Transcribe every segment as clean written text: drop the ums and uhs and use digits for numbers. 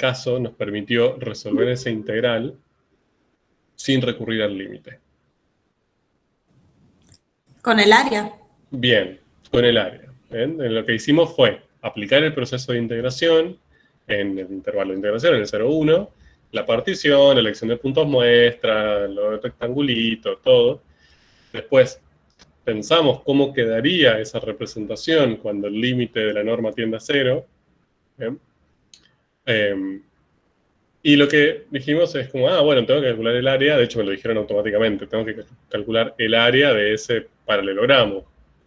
caso nos permitió resolver esa integral sin recurrir al límite. Con el área. Bien, con el área. Lo que hicimos fue aplicar el proceso de integración en el intervalo de integración, en el 0, 1, la partición, la elección de puntos muestra, los rectangulitos, todo. Después pensamos cómo quedaría esa representación cuando el límite de la norma tiende a 0. Y lo que dijimos es como, bueno, tengo que calcular el área, de hecho me lo dijeron automáticamente, tengo que calcular el área de ese paralelogramo,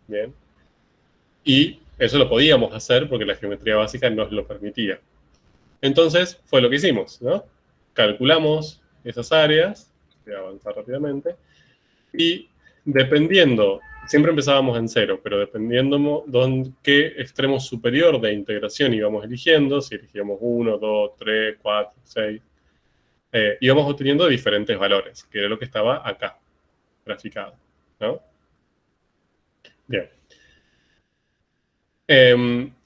¿bien? Y eso lo podíamos hacer porque la geometría básica nos lo permitía. Entonces, fue lo que hicimos, ¿no? Calculamos esas áreas, voy a avanzar rápidamente, y dependiendo, siempre empezábamos en 0, pero dependiendo de qué extremo superior de integración íbamos eligiendo, si elegíamos 1, 2, 3, 4, 6, íbamos obteniendo diferentes valores, que era lo que estaba acá, graficado, ¿no? Bien.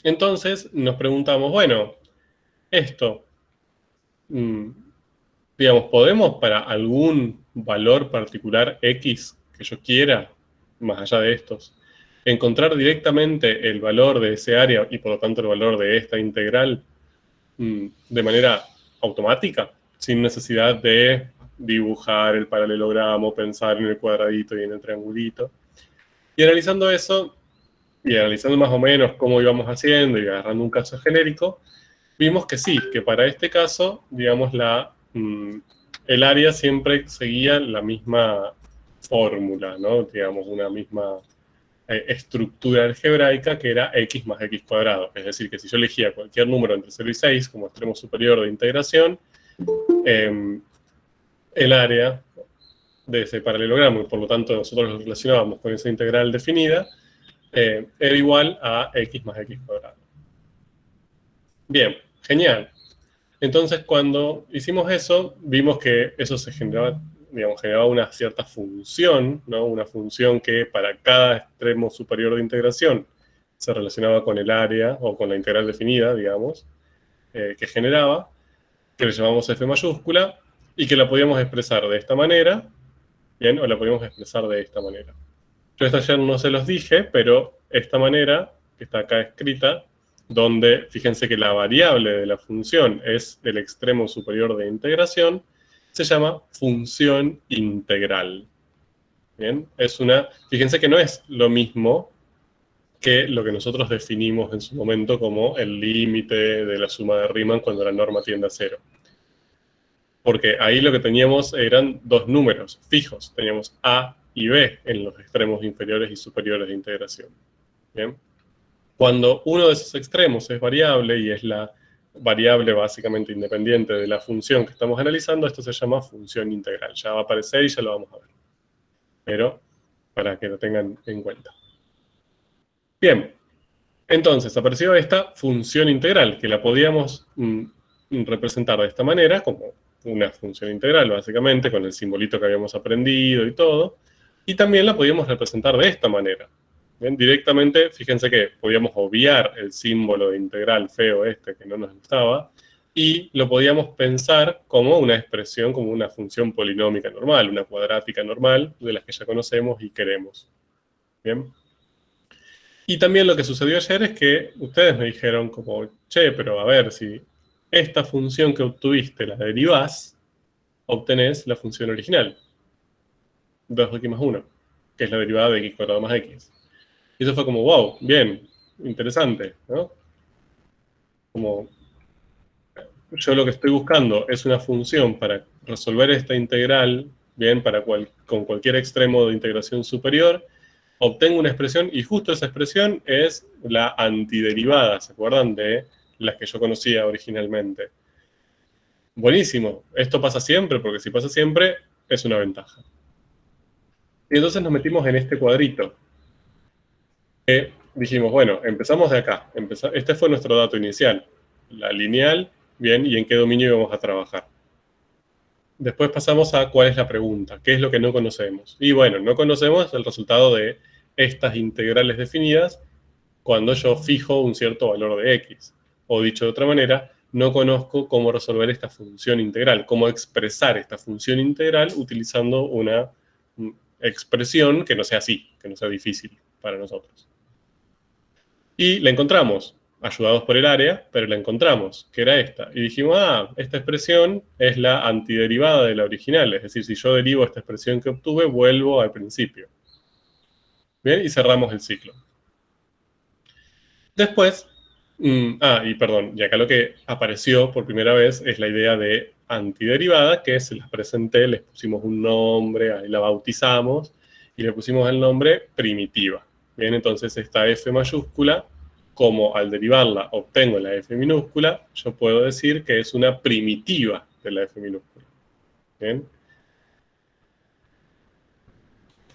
Entonces nos preguntamos, bueno, esto, digamos, ¿podemos para algún valor particular X que yo quiera, más allá de estos, encontrar directamente el valor de ese área y por lo tanto el valor de esta integral de manera automática, sin necesidad de dibujar el paralelogramo, pensar en el cuadradito y en el triangulito? Y analizando eso, y analizando más o menos cómo íbamos haciendo y agarrando un caso genérico, vimos que sí, que para este caso, digamos, el área siempre seguía la misma fórmula, ¿no? Digamos, una misma estructura algebraica que era x más x cuadrado. Es decir, que si yo elegía cualquier número entre 0 y 6 como extremo superior de integración, el área de ese paralelogramo, y por lo tanto nosotros lo relacionábamos con esa integral definida, era igual a x más x cuadrado. Bien, genial. Entonces, cuando hicimos eso, vimos que eso se generaba, digamos, generaba una cierta función, ¿no? Una función que para cada extremo superior de integración se relacionaba con el área, o con la integral definida, digamos, que generaba, que le llamamos f mayúscula, y que la podíamos expresar de esta manera, ¿bien? O la podíamos expresar de esta manera. Yo esta ayer no se los dije, pero esta manera, que está acá escrita, donde fíjense que la variable de la función es el extremo superior de integración, se llama función integral. ¿Bien? Fíjense que no es lo mismo que lo que nosotros definimos en su momento como el límite de la suma de Riemann cuando la norma tiende a 0. Porque ahí lo que teníamos eran dos números fijos, teníamos A y B en los extremos inferiores y superiores de integración. ¿Bien? Cuando uno de esos extremos es variable y es la variable básicamente independiente de la función que estamos analizando, esto se llama función integral. Ya va a aparecer y ya lo vamos a ver. Pero para que lo tengan en cuenta. Bien, entonces apareció esta función integral, que la podíamos representar de esta manera, como una función integral básicamente, con el simbolito que habíamos aprendido y todo, y también la podíamos representar de esta manera. ¿Bien? Directamente, fíjense que podíamos obviar el símbolo de integral feo que no nos gustaba, y lo podíamos pensar como una expresión, como una función polinómica normal, una cuadrática normal, de las que ya conocemos y queremos. ¿Bien? Y también lo que sucedió ayer es que ustedes me dijeron como, che, pero a ver, si esta función que obtuviste la derivás, obtenés la función original, 2x más 1, que es la derivada de x cuadrado más x. Y eso fue como, wow, bien, interesante, ¿no? Como, yo lo que estoy buscando es una función para resolver esta integral, bien, con cualquier extremo de integración superior, obtengo una expresión, y justo esa expresión es la antiderivada, ¿se acuerdan? De las que yo conocía originalmente. Buenísimo, esto pasa siempre, porque si pasa siempre, es una ventaja. Y entonces nos metimos en este cuadrito. Dijimos, bueno, empezamos de acá. Este fue nuestro dato inicial. La lineal, bien, y en qué dominio íbamos a trabajar. Después pasamos a cuál es la pregunta, qué es lo que no conocemos. Y bueno, no conocemos el resultado de estas integrales definidas cuando yo fijo un cierto valor de x. O dicho de otra manera, no conozco cómo resolver esta función integral, cómo expresar esta función integral utilizando una expresión que no sea así, que no sea difícil para nosotros. Y la encontramos, ayudados por el área, pero la encontramos, que era esta. Y dijimos, esta expresión es la antiderivada de la original, es decir, si yo derivo esta expresión que obtuve, vuelvo al principio. Bien, y cerramos el ciclo. Después, y perdón, y acá lo que apareció por primera vez es la idea de antiderivada, que se las presenté, les pusimos un nombre, ahí la bautizamos, y le pusimos el nombre primitiva. Bien, entonces esta F mayúscula, como al derivarla obtengo la F minúscula, yo puedo decir que es una primitiva de la F minúscula. Bien.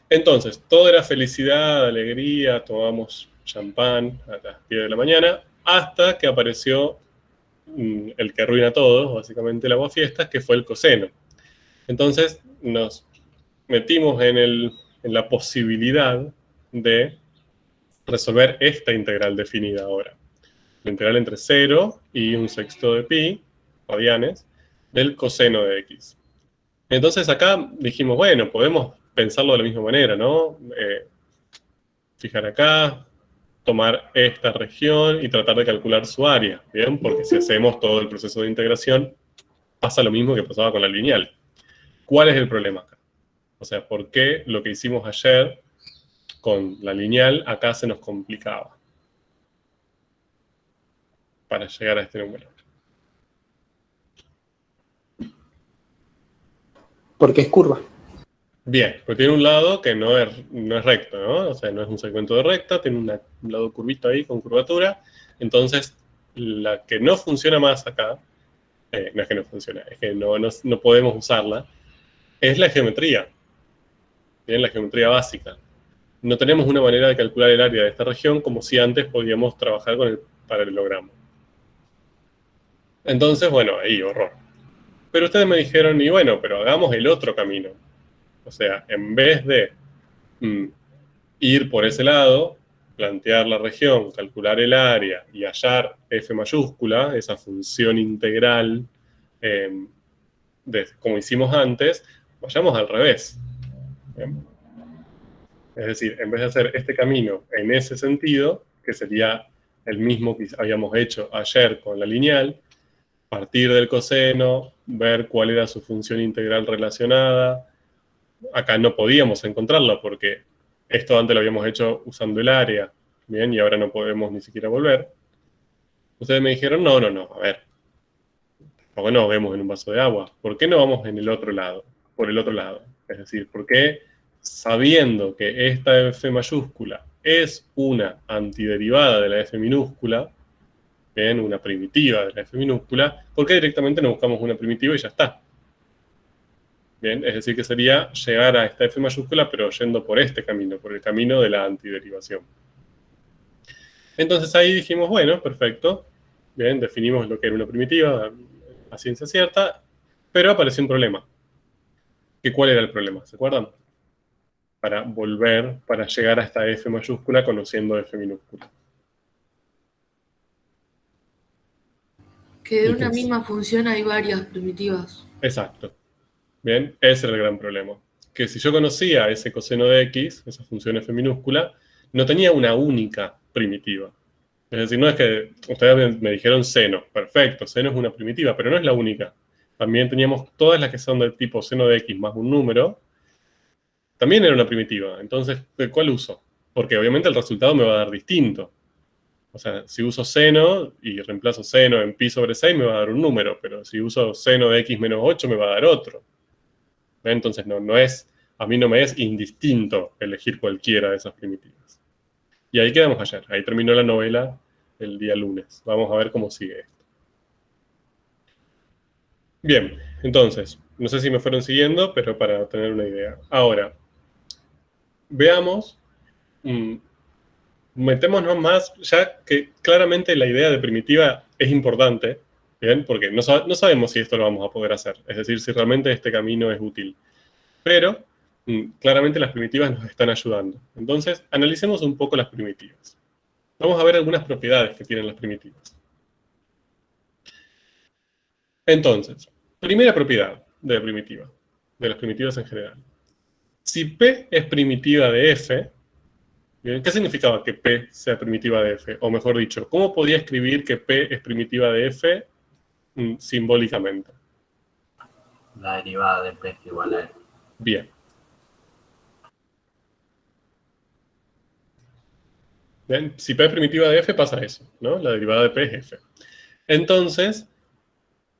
Entonces, todo era felicidad, alegría, tomamos champán a las 10 de la mañana, hasta que apareció el que arruina todo, básicamente el aguafiestas, que fue el coseno. Entonces nos metimos en la posibilidad de resolver esta integral definida ahora. La integral entre 0 y un sexto de pi, radianes, del coseno de x. Entonces acá dijimos, bueno, podemos pensarlo de la misma manera, ¿no? Fijar acá, tomar esta región y tratar de calcular su área, ¿bien? Porque si hacemos todo el proceso de integración, pasa lo mismo que pasaba con la lineal. ¿Cuál es el problema acá? O sea, ¿por qué lo que hicimos ayer con la lineal acá se nos complicaba para llegar a este número? Porque es curva. Bien, pues tiene un lado que no es recto, ¿no? O sea, no es un segmento de recta, tiene un lado curvito ahí con curvatura. Entonces, la que no funciona más acá, no es que no funciona, es que no podemos usarla, es la geometría. Bien, la geometría básica. No tenemos una manera de calcular el área de esta región como si antes podíamos trabajar con el paralelogramo. Entonces, bueno, ahí, horror. Pero ustedes me dijeron, y bueno, pero hagamos el otro camino. O sea, en vez de ir por ese lado, plantear la región, calcular el área y hallar f mayúscula, esa función integral, como hicimos antes, vayamos al revés. ¿Bien? Es decir, en vez de hacer este camino en ese sentido, que sería el mismo que habíamos hecho ayer con la lineal, partir del coseno, ver cuál era su función integral relacionada. Acá no podíamos encontrarla porque esto antes lo habíamos hecho usando el área, ¿bien? Y ahora no podemos ni siquiera volver. Ustedes me dijeron, no, a ver, ¿por qué no vemos en un vaso de agua? ¿Por qué no vamos en el otro lado? Por el otro lado. Es decir, ¿por qué sabiendo que esta F mayúscula es una antiderivada de la F minúscula, ¿bien? Una primitiva de la F minúscula, ¿por qué directamente no buscamos una primitiva y ya está? Bien, es decir, que sería llegar a esta F mayúscula, pero yendo por este camino, por el camino de la antiderivación. Entonces ahí dijimos, bueno, perfecto, bien, definimos lo que era una primitiva a ciencia cierta, pero apareció un problema. ¿Cuál era el problema? ¿Se acuerdan? Para volver, para llegar a esta F mayúscula conociendo F minúscula. Que de una misma función hay varias primitivas. Exacto. Bien, ese era el gran problema. Que si yo conocía ese coseno de x, esa función f minúscula, no tenía una única primitiva. Es decir, no es que ustedes me dijeron seno, perfecto, seno es una primitiva, pero no es la única. También teníamos todas las que son del tipo seno de x más un número, también era una primitiva. Entonces, ¿cuál uso? Porque obviamente el resultado me va a dar distinto. O sea, si uso seno y reemplazo seno en pi sobre 6 me va a dar un número, pero si uso seno de x menos 8 me va a dar otro. Entonces a mí no me es indistinto elegir cualquiera de esas primitivas. Y ahí quedamos ayer, ahí terminó la novela el día lunes. Vamos a ver cómo sigue esto. Bien, entonces, no sé si me fueron siguiendo, pero para tener una idea. Ahora, veamos, metémonos más, ya que claramente la idea de primitiva es importante, ¿bien? Porque no sabemos si esto lo vamos a poder hacer, es decir, si realmente este camino es útil. Pero claramente las primitivas nos están ayudando. Entonces, analicemos un poco las primitivas. Vamos a ver algunas propiedades que tienen las primitivas. Entonces, primera propiedad de la primitiva, de las primitivas en general. Si P es primitiva de F, ¿bien? ¿Qué significaba que P sea primitiva de F? O mejor dicho, ¿cómo podía escribir que P es primitiva de F simbólicamente? La derivada de P es igual a F. Bien. ¿Bien? Si P es primitiva de F, pasa eso, ¿no? La derivada de P es F. Entonces,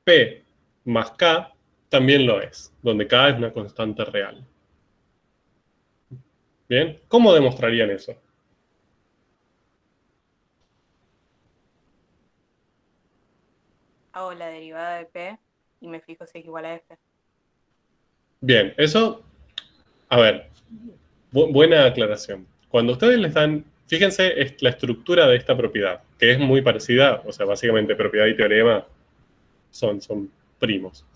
P más K también lo es, donde K es una constante real. ¿Bien? ¿Cómo demostrarían eso? Hago la derivada de P y me fijo si es igual a F. Bien, eso, a ver, buena aclaración. Cuando ustedes les dan, fíjense es la estructura de esta propiedad, que es muy parecida, o sea, básicamente propiedad y teorema son primos.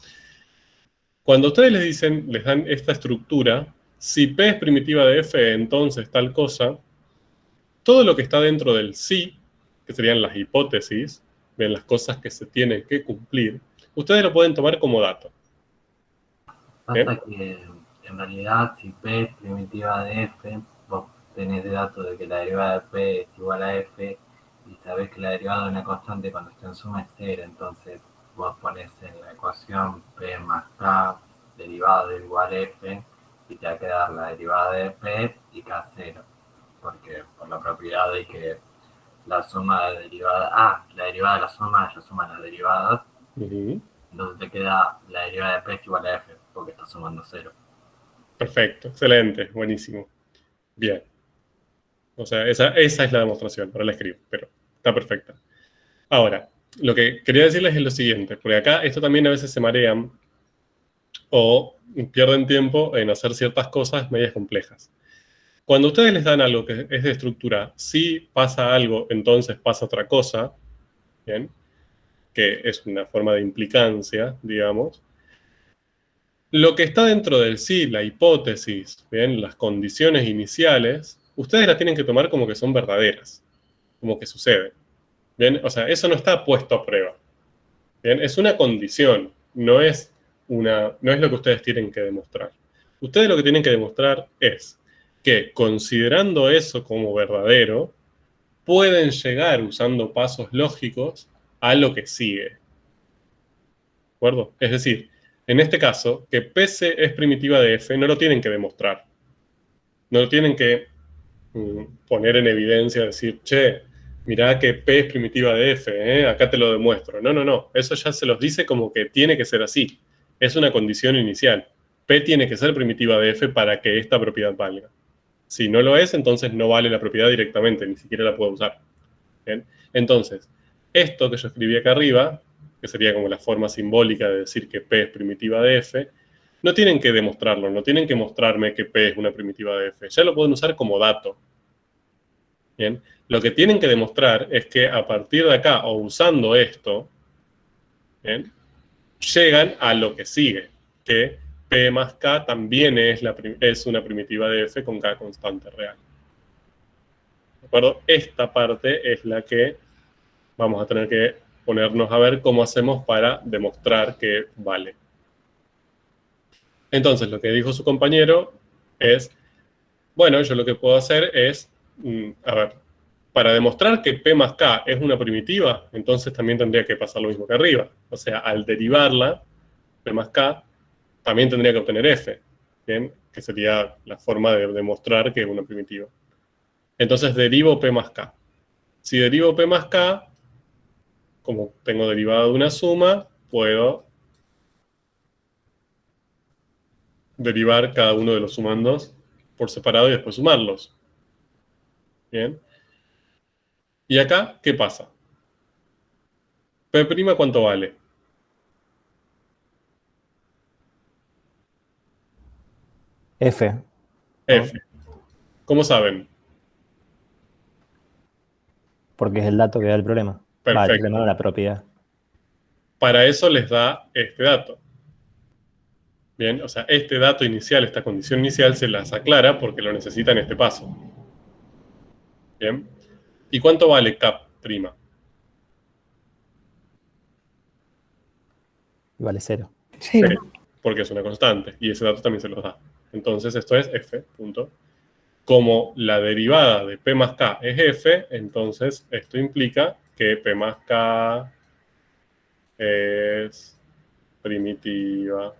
Cuando ustedes les dicen, les dan esta estructura, si P es primitiva de F, entonces tal cosa, todo lo que está dentro del sí, que serían las hipótesis, ven las cosas que se tienen que cumplir, ustedes lo pueden tomar como dato. Pasa que en realidad si P es primitiva de F, vos tenés de dato de que la derivada de P es igual a F y sabés que la derivada de una constante cuando está en suma es cero, entonces vos pones en la ecuación P más K derivada de igual a F y te va a quedar la derivada de P y K cero, porque por la propiedad de que la suma de derivadas, la derivada de la suma es la suma de las derivadas. Entonces te queda la derivada de P es igual a F, porque está sumando cero. Perfecto, excelente, buenísimo. Bien. O sea, esa es la demostración, ahora la escribo, pero está perfecta. Ahora, lo que quería decirles es lo siguiente, porque acá esto también a veces se marean o pierden tiempo en hacer ciertas cosas medias complejas. Cuando ustedes les dan algo que es de estructura, si pasa algo, entonces pasa otra cosa, ¿bien? Que es una forma de implicancia, digamos. Lo que está dentro del sí, la hipótesis, ¿bien? Las condiciones iniciales, ustedes las tienen que tomar como que son verdaderas, como que sucede. ¿Bien? O sea, eso no está puesto a prueba. ¿Bien? Es una condición, no es lo que ustedes tienen que demostrar. Ustedes lo que tienen que demostrar es que, considerando eso como verdadero, pueden llegar usando pasos lógicos a lo que sigue. ¿De acuerdo? Es decir, en este caso, que PC es primitiva de F, no lo tienen que demostrar. No lo tienen que poner en evidencia, decir, che, mirá que P es primitiva de F, acá te lo demuestro. No, no, no, eso ya se los dice como que tiene que ser así. Es una condición inicial. P tiene que ser primitiva de F para que esta propiedad valga. Si no lo es, entonces no vale la propiedad directamente, ni siquiera la puedo usar. ¿Bien? Entonces, esto que yo escribí acá arriba, que sería como la forma simbólica de decir que P es primitiva de F, no tienen que demostrarlo, no tienen que mostrarme que P es una primitiva de F. Ya lo pueden usar como dato. ¿Bien? Lo que tienen que demostrar es que a partir de acá, o usando esto, ¿bien? Llegan a lo que sigue, que P más K también es una primitiva de F con K constante real. ¿De acuerdo? Esta parte es la que vamos a tener que ponernos a ver cómo hacemos para demostrar que vale. Entonces, lo que dijo su compañero es, bueno, yo lo que puedo hacer es, a ver, para demostrar que P más K es una primitiva, entonces también tendría que pasar lo mismo que arriba. O sea, al derivarla, P más K, también tendría que obtener F, ¿bien? Que sería la forma de demostrar que es una primitiva. Entonces derivo P más K. Si derivo P más K, como tengo derivada de una suma, puedo derivar cada uno de los sumandos por separado y después sumarlos. ¿Bien? ¿Y acá qué pasa? P', ¿cuánto vale? F, ¿no? F. ¿Cómo saben? Porque es el dato que da el problema. Va, el Perfecto. problema de la propiedad. Para eso les da este dato. Bien, o sea, este dato inicial, esta condición inicial, se las aclara porque lo necesita en este paso. Bien. ¿Y cuánto vale K'? Y vale 0. Sí. P, porque es una constante, y ese dato también se los da. Entonces esto es f, punto. Como la derivada de P más K es f, entonces esto implica que P más K es primitiva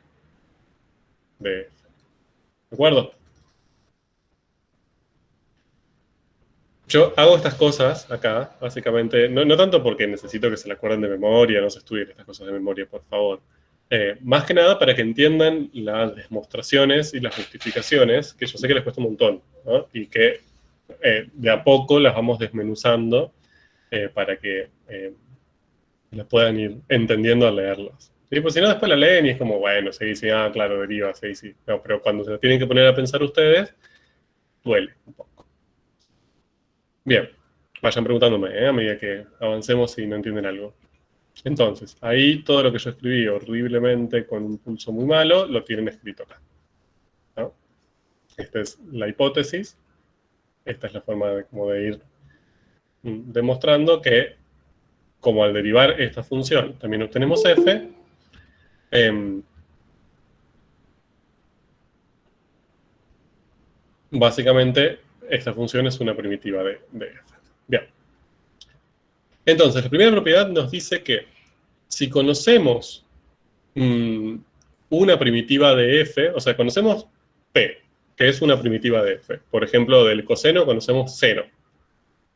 de f. ¿De acuerdo? Yo hago estas cosas acá, básicamente, no tanto porque necesito que se la acuerden de memoria, no se estudien estas cosas de memoria, por favor. Más que nada para que entiendan las demostraciones y las justificaciones, que yo sé que les cuesta un montón, ¿no? Y que de a poco las vamos desmenuzando para que las puedan ir entendiendo al leerlas. ¿Sí? Pues si no, después la leen y es como, bueno, se dice, ah, claro, deriva, se dice. No, pero cuando se la tienen que poner a pensar ustedes, duele un poco. Bien, vayan preguntándome a medida que avancemos si no entienden algo. Entonces, ahí todo lo que yo escribí horriblemente con un pulso muy malo, lo tienen escrito acá, ¿no? Esta es la hipótesis. Esta es la forma de ir demostrando que, como al derivar esta función también obtenemos f, básicamente esta función es una primitiva de f. Bien. Entonces, la primera propiedad nos dice que si conocemos una primitiva de f, o sea, conocemos p, que es una primitiva de f. Por ejemplo, del coseno conocemos seno.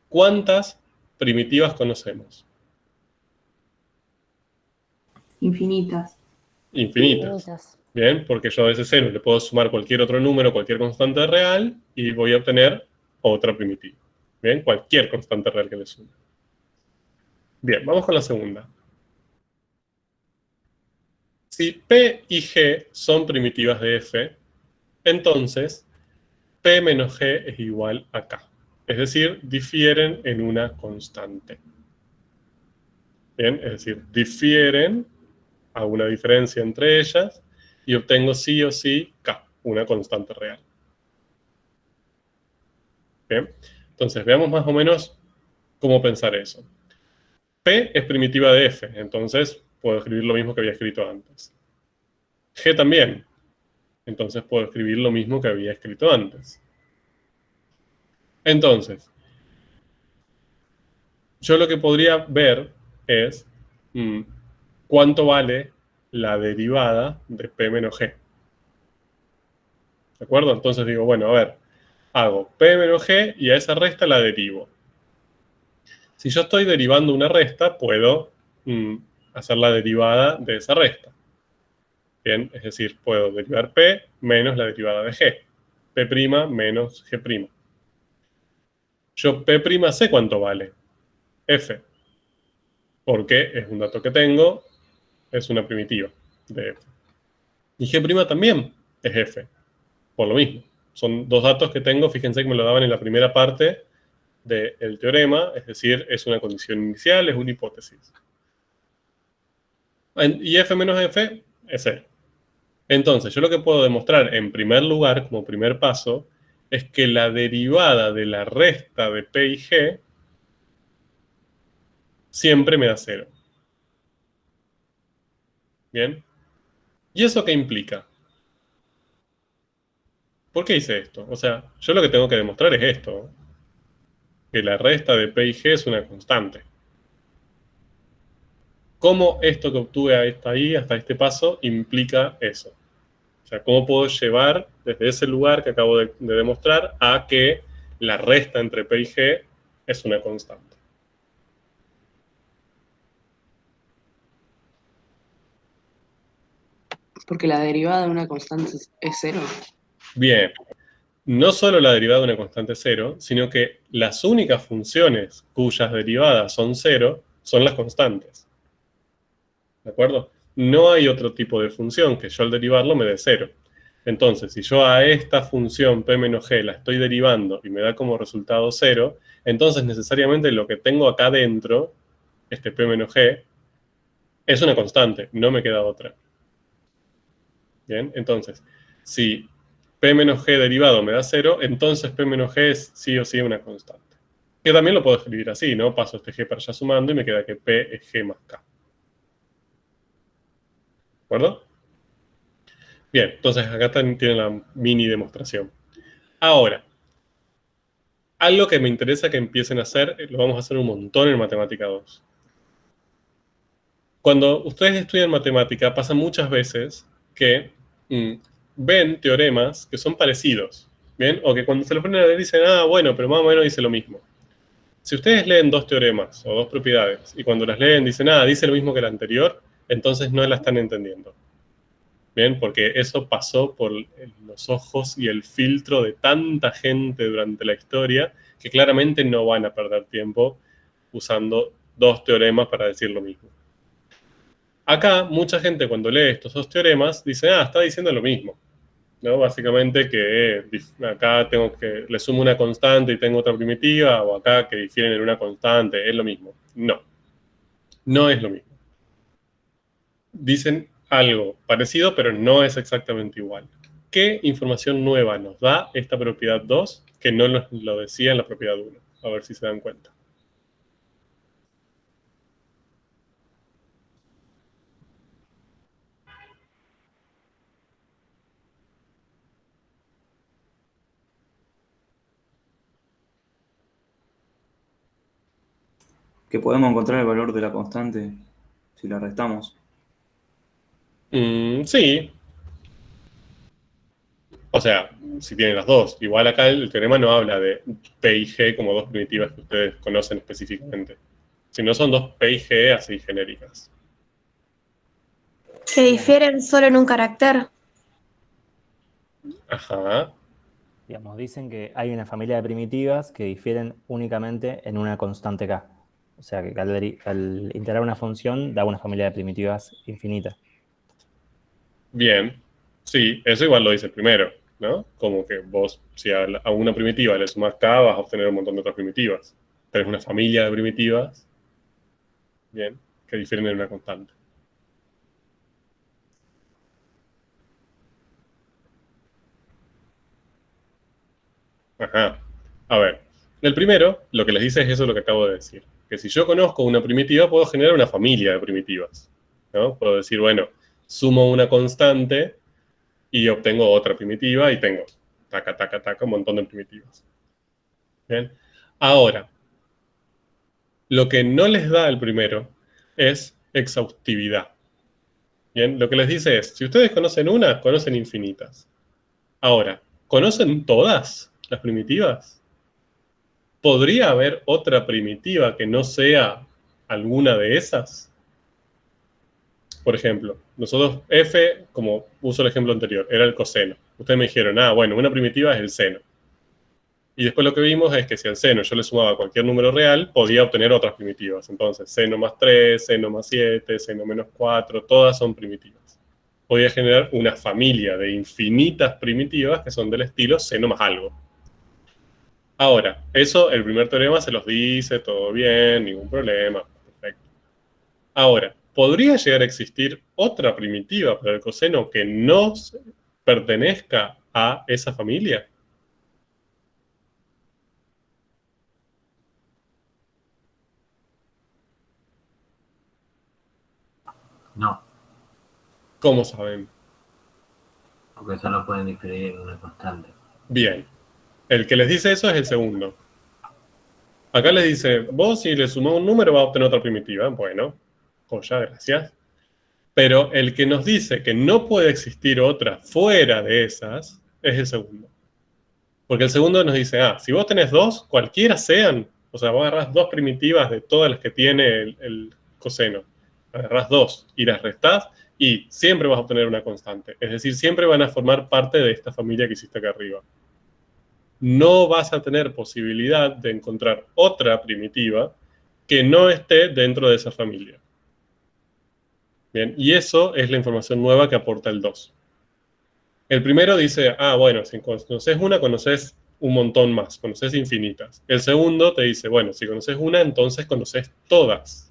¿Cuántas primitivas conocemos? Infinitas. Infinitas. Bien, porque yo a ese seno le puedo sumar cualquier otro número, cualquier constante real, y voy a obtener otra primitiva. Bien, cualquier constante real que le sume. Bien, vamos con la segunda. Si P y G son primitivas de f, entonces P menos G es igual a K. Es decir, difieren en una constante. Bien, es decir, difieren, hago una diferencia entre ellas y obtengo sí o sí K, una constante real. Bien, entonces veamos más o menos cómo pensar eso. P es primitiva de f, entonces puedo escribir lo mismo que había escrito antes. G también, entonces puedo escribir lo mismo que había escrito antes. Entonces, yo lo que podría ver es cuánto vale la derivada de P menos G. ¿De acuerdo? Entonces digo, bueno, a ver, hago P menos G y a esa resta la derivo. Si yo estoy derivando una resta, puedo hacer la derivada de esa resta. Bien, es decir, puedo derivar P menos la derivada de G. P' menos G'. Yo P' sé cuánto vale. F. Porque es un dato que tengo, es una primitiva de f. Y G' también es f, por lo mismo. Son dos datos que tengo, fíjense que me lo daban en la primera parte del teorema, es decir, es una condición inicial, es una hipótesis. Y f menos f es 0. Entonces, yo lo que puedo demostrar en primer lugar, como primer paso, es que la derivada de la resta de P y G siempre me da 0. ¿Bien? ¿Y eso qué implica? ¿Por qué hice esto? O sea, yo lo que tengo que demostrar es esto, que la resta de P y G es una constante. ¿Cómo esto que obtuve hasta este paso, implica eso? O sea, ¿cómo puedo llevar desde ese lugar que acabo de demostrar a que la resta entre P y G es una constante? Porque la derivada de una constante es 0. Bien. No solo la derivada de una constante es 0, sino que las únicas funciones cuyas derivadas son 0 son las constantes. ¿De acuerdo? No hay otro tipo de función que yo al derivarlo me dé 0. Entonces, si yo a esta función P menos G la estoy derivando y me da como resultado 0, entonces necesariamente lo que tengo acá dentro, este P menos G, es una constante, no me queda otra. Bien, entonces, si P menos G derivado me da 0, entonces P menos G es sí o sí una constante. Que también lo puedo escribir así, ¿no? Paso este G para allá sumando y me queda que P es G más K. acuerdo? Bien, entonces acá tienen la mini demostración. Ahora, algo que me interesa que empiecen a hacer, lo vamos a hacer un montón en Matemática 2. Cuando ustedes estudian matemática, pasa muchas veces que ven teoremas que son parecidos, ¿bien? O que cuando se los ponen a leer dicen, ah, bueno, pero más o menos dice lo mismo. Si ustedes leen dos teoremas o dos propiedades y cuando las leen dicen, ah, dice lo mismo que la anterior, entonces no la están entendiendo. Bien, porque eso pasó por los ojos y el filtro de tanta gente durante la historia que claramente no van a perder tiempo usando dos teoremas para decir lo mismo. Acá, mucha gente cuando lee estos dos teoremas dice, ah, está diciendo lo mismo, ¿no? Básicamente que acá le sumo una constante y tengo otra primitiva, o acá que difieren en una constante, es lo mismo. No, no es lo mismo. Dicen algo parecido, pero no es exactamente igual. ¿Qué información nueva nos da esta propiedad 2 que no nos lo decía en la propiedad 1? A ver si se dan cuenta. Que podemos encontrar el valor de la constante si la restamos. Sí. O sea, si tienen las dos. Igual acá el teorema no habla de P y G como dos primitivas que ustedes conocen específicamente. Sino son dos P y G así genéricas. Que difieren solo en un carácter. Ajá. Digamos, dicen que hay una familia de primitivas que difieren únicamente en una constante K. O sea, que al integrar una función da una familia de primitivas infinita. Bien. Sí, eso igual lo dice el primero, ¿no? Como que vos, si a una primitiva le sumás K, vas a obtener un montón de otras primitivas. Tenés una familia de primitivas, bien, que difieren en una constante. Ajá. A ver, el primero, lo que les dice es eso lo que acabo de decir. Que si yo conozco una primitiva, puedo generar una familia de primitivas, ¿no? Puedo decir, bueno, sumo una constante y obtengo otra primitiva y tengo taca, taca, taca, un montón de primitivas. Bien. Ahora, lo que no les da el primero es exhaustividad. Bien, lo que les dice es, si ustedes conocen una, conocen infinitas. Ahora, ¿conocen todas las primitivas? ¿Podría haber otra primitiva que no sea alguna de esas? Por ejemplo, nosotros f, como uso el ejemplo anterior, era el coseno. Ustedes me dijeron, ah, bueno, una primitiva es el seno. Y después lo que vimos es que si al seno yo le sumaba cualquier número real, podía obtener otras primitivas. Entonces, seno más 3, seno más 7, seno menos 4, todas son primitivas. Podía generar una familia de infinitas primitivas que son del estilo seno más algo. Ahora, eso, el primer teorema se los dice, todo bien, ningún problema, perfecto. Ahora, ¿podría llegar a existir otra primitiva para el coseno que no pertenezca a esa familia? No, ¿Cómo saben? porque solo pueden diferir en una constante. Bien. El que les dice eso es el segundo. Acá les dice, vos si le sumás un número va a obtener otra primitiva. Bueno, joya, gracias. Pero el que nos dice que no puede existir otra fuera de esas es el segundo. Porque el segundo nos dice, ah, si vos tenés dos, cualquiera sean, o sea, vos agarrás dos primitivas de todas las que tiene el coseno, agarrás dos y las restás y siempre vas a obtener una constante. Es decir, siempre van a formar parte de esta familia que hiciste acá arriba. No vas a tener posibilidad de encontrar otra primitiva que no esté dentro de esa familia. Bien, y eso es la información nueva que aporta el 2. El primero dice, ah, bueno, si conoces una, conoces un montón más, conoces infinitas. El segundo te dice, bueno, si conoces una, entonces conoces todas.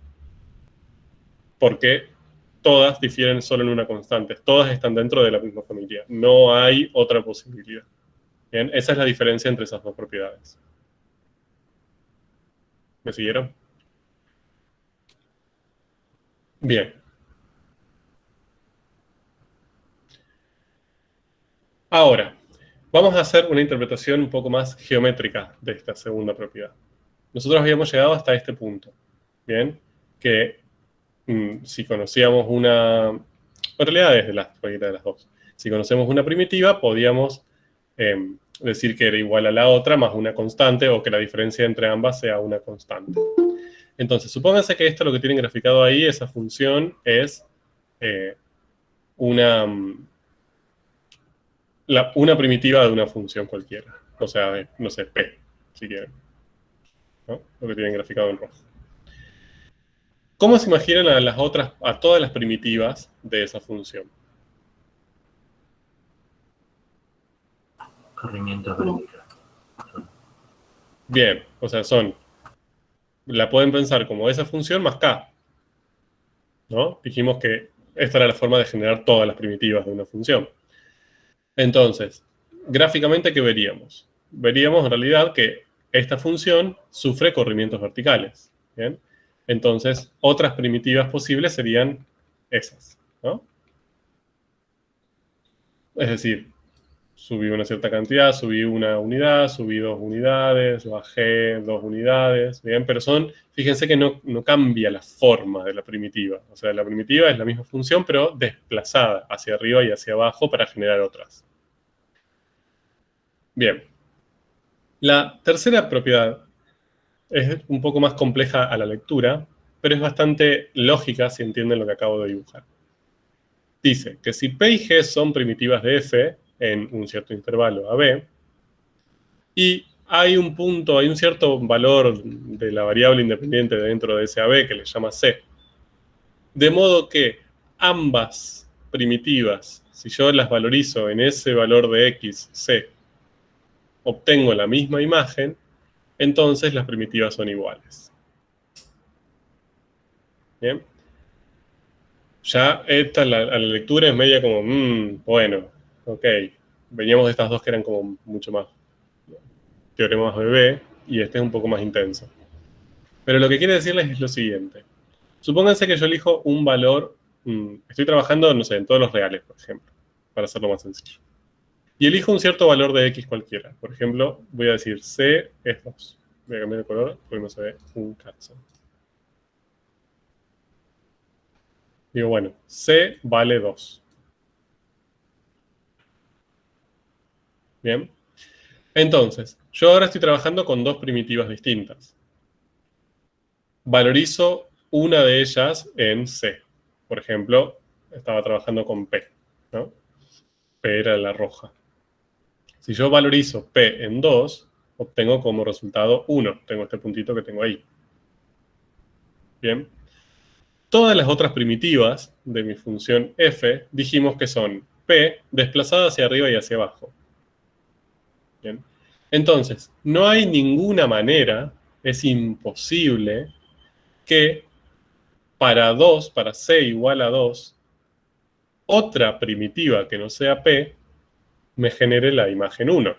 Porque todas difieren solo en una constante. Todas están dentro de la misma familia. No hay otra posibilidad. Bien, esa es la diferencia entre esas dos propiedades. ¿Me siguieron? Bien. Ahora, vamos a hacer una interpretación un poco más geométrica de esta segunda propiedad. Nosotros habíamos llegado hasta este punto, ¿bien? Que si conocíamos una... En realidad es de cualquiera de las dos. Si conocemos una primitiva, podíamos decir que era igual a la otra más una constante, o que la diferencia entre ambas sea una constante. Entonces, supónganse que esto, lo que tienen graficado ahí, esa función es una primitiva de una función cualquiera. O sea, no sé, P, si quieren, ¿no? Lo que tienen graficado en rojo. ¿Cómo se imaginan a todas las primitivas de esa función? Corrimientos verticales. Bien, o sea, la pueden pensar como esa función más K, ¿no? Dijimos que esta era la forma de generar todas las primitivas de una función. Entonces, gráficamente, ¿qué veríamos? Veríamos en realidad que esta función sufre corrimientos verticales, ¿bien? Entonces, otras primitivas posibles serían esas, ¿no? Es decir, subí una cierta cantidad, subí una unidad, subí 2 unidades, bajé 2 unidades, ¿bien? Pero fíjense que no cambia la forma de la primitiva. O sea, la primitiva es la misma función, pero desplazada hacia arriba y hacia abajo para generar otras. Bien. La tercera propiedad es un poco más compleja a la lectura, pero es bastante lógica si entienden lo que acabo de dibujar. Dice que si P y G son primitivas de F en un cierto intervalo AB, y hay un cierto valor de la variable independiente dentro de ese AB que le llama C, de modo que ambas primitivas, si yo las valorizo en ese valor de X, C, obtengo la misma imagen, entonces las primitivas son iguales. ¿Bien? Ya esta a la lectura es media como, bueno, ok. Veníamos de estas dos que eran como mucho más teoremas de B, y este es un poco más intenso. Pero lo que quiere decirles es lo siguiente. Supónganse que yo elijo un valor, estoy trabajando, no sé, en todos los reales, por ejemplo, para hacerlo más sencillo. Y elijo un cierto valor de X cualquiera. Por ejemplo, voy a decir C es 2. Voy a cambiar de color porque no se ve un caso. Digo, bueno, C vale 2. Bien. Entonces, yo ahora estoy trabajando con dos primitivas distintas. Valorizo una de ellas en C. Por ejemplo, estaba trabajando con P, ¿no? P era la roja. Si yo valorizo P en 2, obtengo como resultado 1. Tengo este puntito que tengo ahí. Bien. Todas las otras primitivas de mi función f dijimos que son P desplazada hacia arriba y hacia abajo. Bien. Entonces, no hay ninguna manera, es imposible, que para C igual a 2, otra primitiva que no sea P me genere la imagen 1.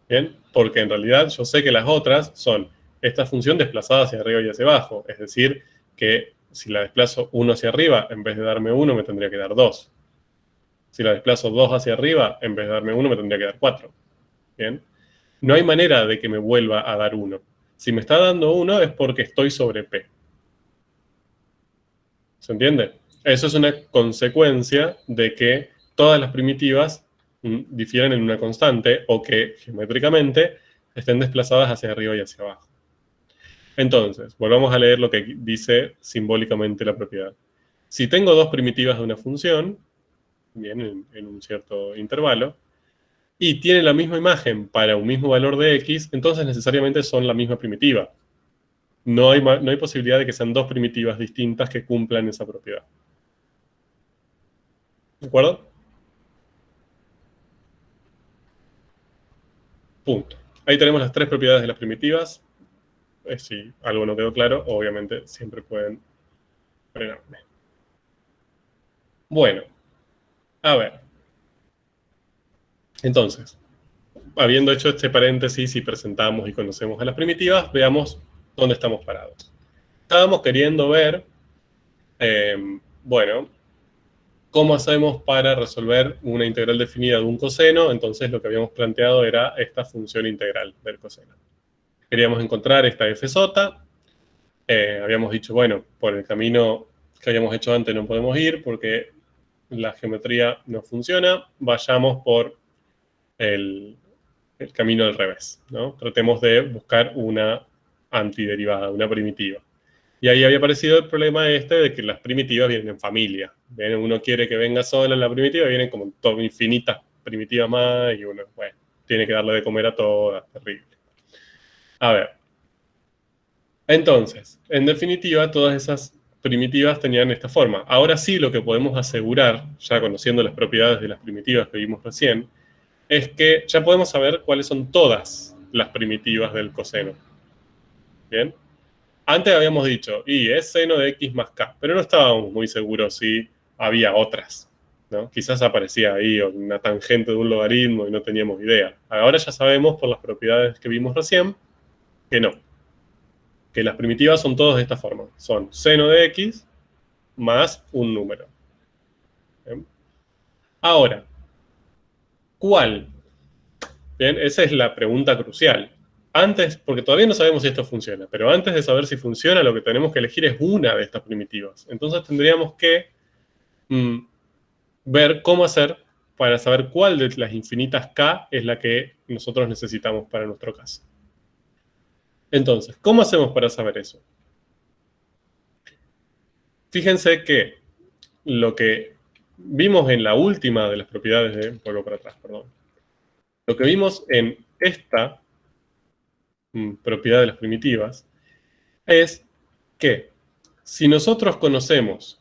¿Bien? Porque en realidad yo sé que las otras son esta función desplazada hacia arriba y hacia abajo. Es decir, que si la desplazo 1 hacia arriba, en vez de darme 1, me tendría que dar 2. Si la desplazo 2 hacia arriba, en vez de darme 1, me tendría que dar 4. ¿Bien? No hay manera de que me vuelva a dar 1. Si me está dando 1 es porque estoy sobre P. ¿Se entiende? Eso es una consecuencia de que todas las primitivas difieren en una constante o que geométricamente estén desplazadas hacia arriba y hacia abajo. Entonces, volvamos a leer lo que dice simbólicamente la propiedad. Si tengo dos primitivas de una función, bien, en un cierto intervalo, y tienen la misma imagen para un mismo valor de x, entonces necesariamente son la misma primitiva. No hay posibilidad de que sean dos primitivas distintas que cumplan esa propiedad. ¿De acuerdo? Punto. Ahí tenemos las tres propiedades de las primitivas. Si algo no quedó claro, obviamente siempre pueden frenarme. Bueno, a ver. Entonces, habiendo hecho este paréntesis y presentamos y conocemos a las primitivas, veamos dónde estamos parados. Estábamos queriendo ver, bueno, ¿cómo hacemos para resolver una integral definida de un coseno? Entonces lo que habíamos planteado era esta función integral del coseno. Queríamos encontrar esta f sota. Habíamos dicho, bueno, por el camino que habíamos hecho antes no podemos ir porque la geometría no funciona. Vayamos por el camino al revés, ¿no? Tratemos de buscar una antiderivada, una primitiva. Y ahí había aparecido el problema este de que las primitivas vienen en familia. ¿Ven? Uno quiere que venga sola la primitiva, vienen como infinitas primitivas más y uno, bueno, tiene que darle de comer a todas, terrible. A ver. Entonces, en definitiva, todas esas primitivas tenían esta forma. Ahora sí lo que podemos asegurar, ya conociendo las propiedades de las primitivas que vimos recién, es que ya podemos saber cuáles son todas las primitivas del coseno. ¿Bien? Antes habíamos dicho, y es seno de x más k, pero no estábamos muy seguros si había otras, ¿no? Quizás aparecía ahí una tangente de un logaritmo y no teníamos idea. Ahora ya sabemos, por las propiedades que vimos recién, que no. Que las primitivas son todas de esta forma. Son seno de x más un número. ¿Bien? Ahora, ¿cuál? Bien, esa es la pregunta crucial. Antes, porque todavía no sabemos si esto funciona, pero antes de saber si funciona, lo que tenemos que elegir es una de estas primitivas. Entonces tendríamos que ver cómo hacer para saber cuál de las infinitas k es la que nosotros necesitamos para nuestro caso. Entonces, ¿cómo hacemos para saber eso? Fíjense que lo que vimos en la última de las propiedades de... Vuelvo para atrás, perdón. Lo que vimos en esta propiedad de las primitivas es que si nosotros conocemos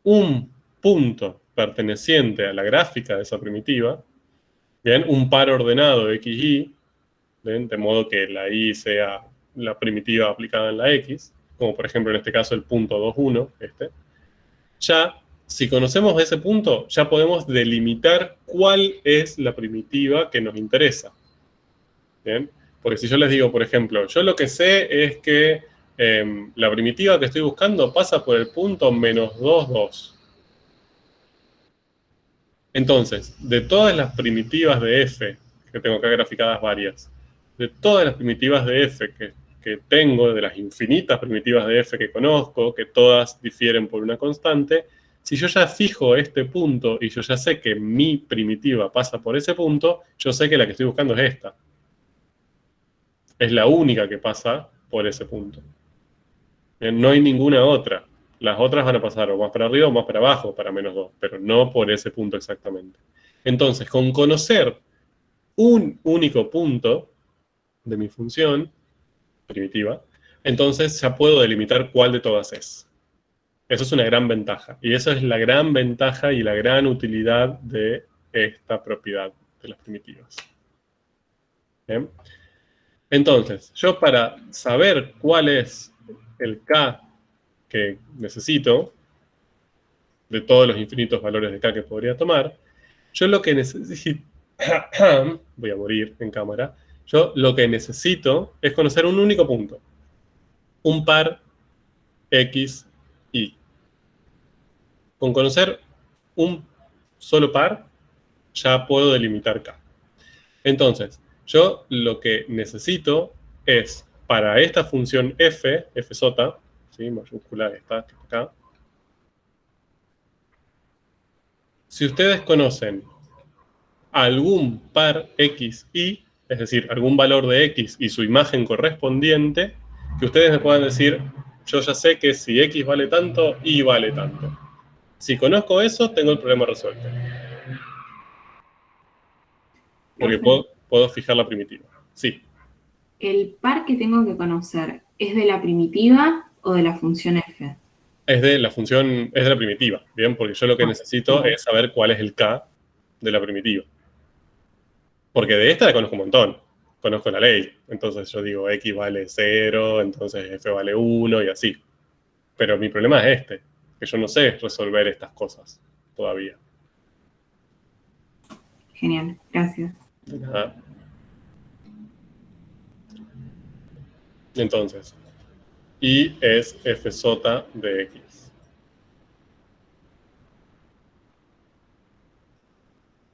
un punto perteneciente a la gráfica de esa primitiva, ¿bien? Un par ordenado de x, y, ¿bien? De modo que la y sea la primitiva aplicada en la x, como por ejemplo en este caso el punto 2, 1, ya, si conocemos ese punto, ya podemos delimitar cuál es la primitiva que nos interesa. ¿Bien? Porque si yo les digo, por ejemplo, yo lo que sé es que la primitiva que estoy buscando pasa por el punto menos 2, 2. Entonces, de todas las primitivas de f, que tengo acá graficadas varias, de todas las primitivas de f que tengo, de las infinitas primitivas de f que conozco, que todas difieren por una constante, si yo ya fijo este punto y yo ya sé que mi primitiva pasa por ese punto, yo sé que la que estoy buscando es esta. Es la única que pasa por ese punto. No hay ninguna otra. Las otras van a pasar o más para arriba o más para abajo, para menos 2, pero no por ese punto exactamente. Entonces, con conocer un único punto de mi función primitiva, entonces ya puedo delimitar cuál de todas es. Eso es una gran ventaja. Y esa es la gran ventaja y la gran utilidad de esta propiedad de las primitivas. ¿Bien? Entonces, yo para saber cuál es el k que necesito, de todos los infinitos valores de k que podría tomar, yo lo que necesito... voy a morir en cámara. Yo lo que necesito es conocer un único punto. Un par x, y. Con conocer un solo par, ya puedo delimitar k. Entonces, yo lo que necesito es, para esta función f sota, ¿sí? Mayúscula esta que está acá, si ustedes conocen algún par x, y, es decir, algún valor de x y su imagen correspondiente, que ustedes me puedan decir, yo ya sé que si x vale tanto, y vale tanto. Si conozco eso, tengo el problema resuelto. Porque puedo fijar la primitiva. Sí. ¿El par que tengo que conocer es de la primitiva o de la función f? Es de la función, es de la primitiva, ¿bien? Porque yo lo que necesito es saber cuál es el k de la primitiva. Porque de esta la conozco un montón. Conozco la ley. Entonces yo digo x vale 0, entonces f vale 1 y así. Pero mi problema es este, que yo no sé resolver estas cosas todavía. Genial, gracias. De nada. Entonces, y es f sota de x.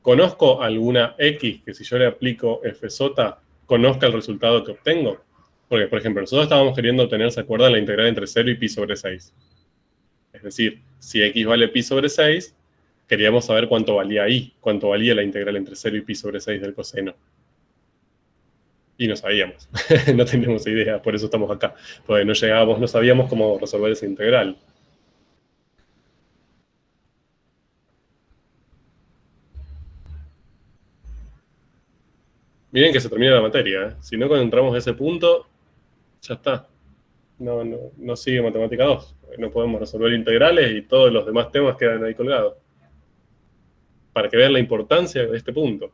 ¿conozco alguna X que si yo le aplico FJ, conozca el resultado que obtengo? Porque, por ejemplo, nosotros estábamos queriendo obtener, ¿se acuerdan? La integral entre 0 y pi sobre 6. Es decir, si X vale pi sobre 6, queríamos saber cuánto valía Y, cuánto valía la integral entre 0 y pi sobre 6 del coseno. Y no sabíamos, no teníamos idea, por eso estamos acá. Porque no llegábamos, no sabíamos cómo resolver esa integral. Miren que se termina la materia, ¿eh? Si no encontramos ese punto, ya está. No sigue matemática 2. No podemos resolver integrales y todos los demás temas quedan ahí colgados. Para que vean la importancia de este punto.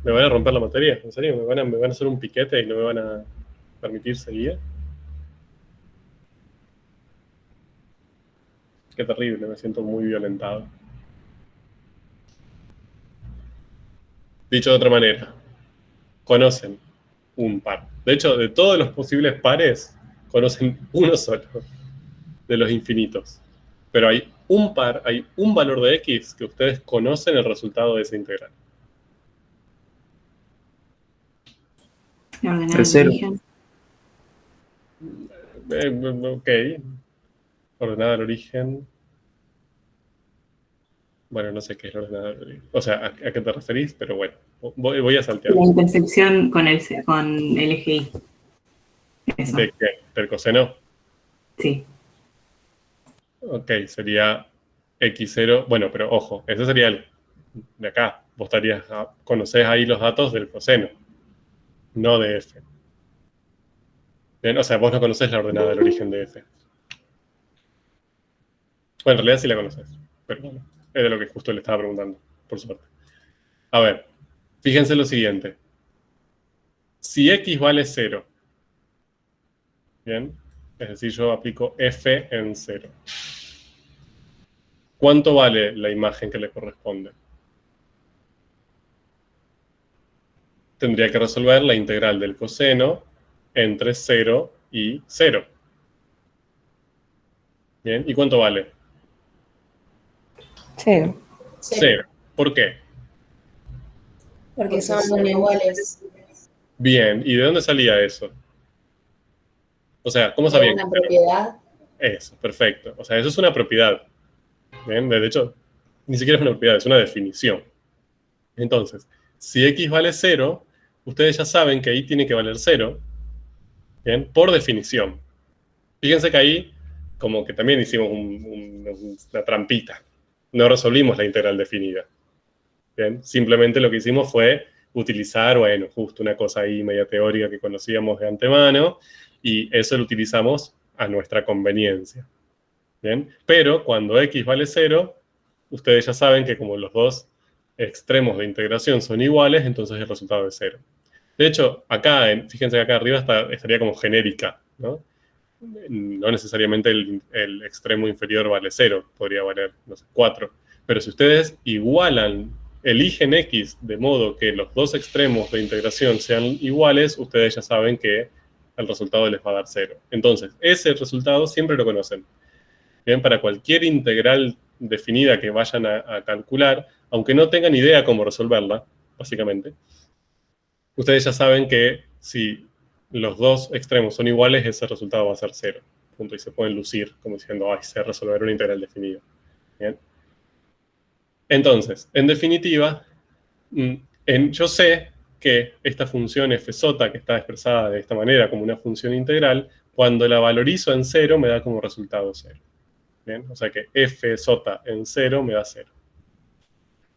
¿Me van a romper la materia? ¿En serio? ¿Me van a hacer un piquete y no me van a permitir seguir? Qué terrible, me siento muy violentado. Dicho de otra manera, conocen un par. De hecho, de todos los posibles pares, conocen uno solo de los infinitos. Pero hay un par, hay un valor de X que ustedes conocen el resultado de esa integral. La ordenada El de cero. origen. Ok. Ordenada al origen. Bueno, no sé qué es la ordenada al origen. O sea, ¿a qué te referís? Pero bueno, voy a saltear. La intersección con el eje Y. Eso. ¿De qué? ¿Del coseno? Sí. Ok, sería X0. Bueno, pero ojo, ese sería el de acá. Vos conocés ahí los datos del coseno, no de F. Bien, o sea, vos no conocés la ordenada del origen de F. Bueno, en realidad sí la conocés, pero bueno, es de lo que justo le estaba preguntando, por suerte. A ver, fíjense lo siguiente. Si X vale 0, ¿bien? Es decir, yo aplico F en 0. ¿Cuánto vale la imagen que le corresponde? Tendría que resolver la integral del coseno entre 0 y 0. ¿Bien? ¿Y cuánto vale? 0. 0. ¿Por qué? Porque son iguales. Bien, ¿y de dónde salía eso? O sea, ¿cómo sabían? Una propiedad. Eso, perfecto. O sea, eso es una propiedad. Bien, de hecho, ni siquiera es una propiedad, es una definición. Entonces, si X vale 0, ustedes ya saben que ahí tiene que valer 0, ¿bien? Por definición. Fíjense que ahí, como que también hicimos una trampita. No resolvimos la integral definida. ¿Bien? Simplemente lo que hicimos fue utilizar, bueno, justo una cosa ahí media teórica que conocíamos de antemano, y eso lo utilizamos a nuestra conveniencia. ¿Bien? Pero cuando X vale 0, ustedes ya saben que como los dos extremos de integración son iguales, entonces el resultado es 0. De hecho, acá, fíjense que acá arriba estaría como genérica, ¿no? No necesariamente el extremo inferior vale 0, podría valer, no sé, 4. Pero si ustedes eligen X de modo que los dos extremos de integración sean iguales, ustedes ya saben que el resultado les va a dar 0. Entonces, ese resultado siempre lo conocen. Bien, para cualquier integral definida que vayan a calcular, aunque no tengan idea cómo resolverla, básicamente, ustedes ya saben que si los dos extremos son iguales, ese resultado va a ser 0. Punto, y se pueden lucir como diciendo, ay, sé resolver una integral definida. Bien. Entonces, en definitiva, yo sé que esta función fj, que está expresada de esta manera como una función integral, cuando la valorizo en 0, me da como resultado 0. ¿Bien? O sea que fj en 0 me da 0.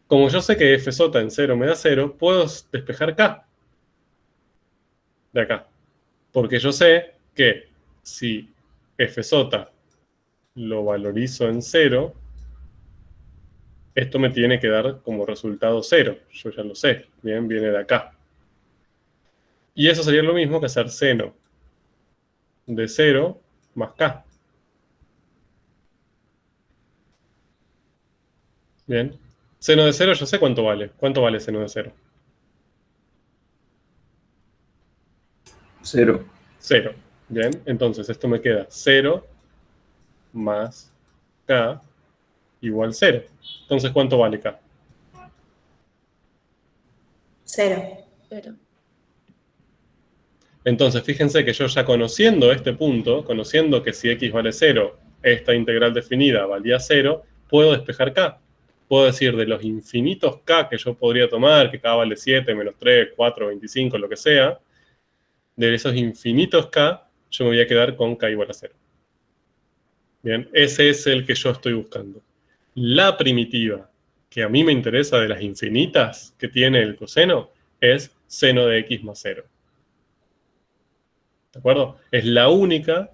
Como yo sé que fj en 0 me da 0, puedo despejar k de acá. Porque yo sé que si fj lo valorizo en 0, esto me tiene que dar como resultado 0. Yo ya lo sé. Bien, viene de acá. Y eso sería lo mismo que hacer seno de 0 más k. Bien. Seno de 0 yo sé cuánto vale. ¿Cuánto vale seno de 0? 0. 0. Bien, entonces esto me queda 0 más k igual 0. Entonces, ¿cuánto vale k? 0. Entonces, fíjense que yo ya conociendo este punto, conociendo que si x vale 0, esta integral definida valía 0, puedo despejar k. Puedo decir de los infinitos k que yo podría tomar, que k vale 7, menos 3, 4, 25, lo que sea, de esos infinitos k, yo me voy a quedar con k igual a 0. Bien, ese es el que yo estoy buscando. La primitiva que a mí me interesa de las infinitas que tiene el coseno es seno de x más 0. ¿De acuerdo? Es la única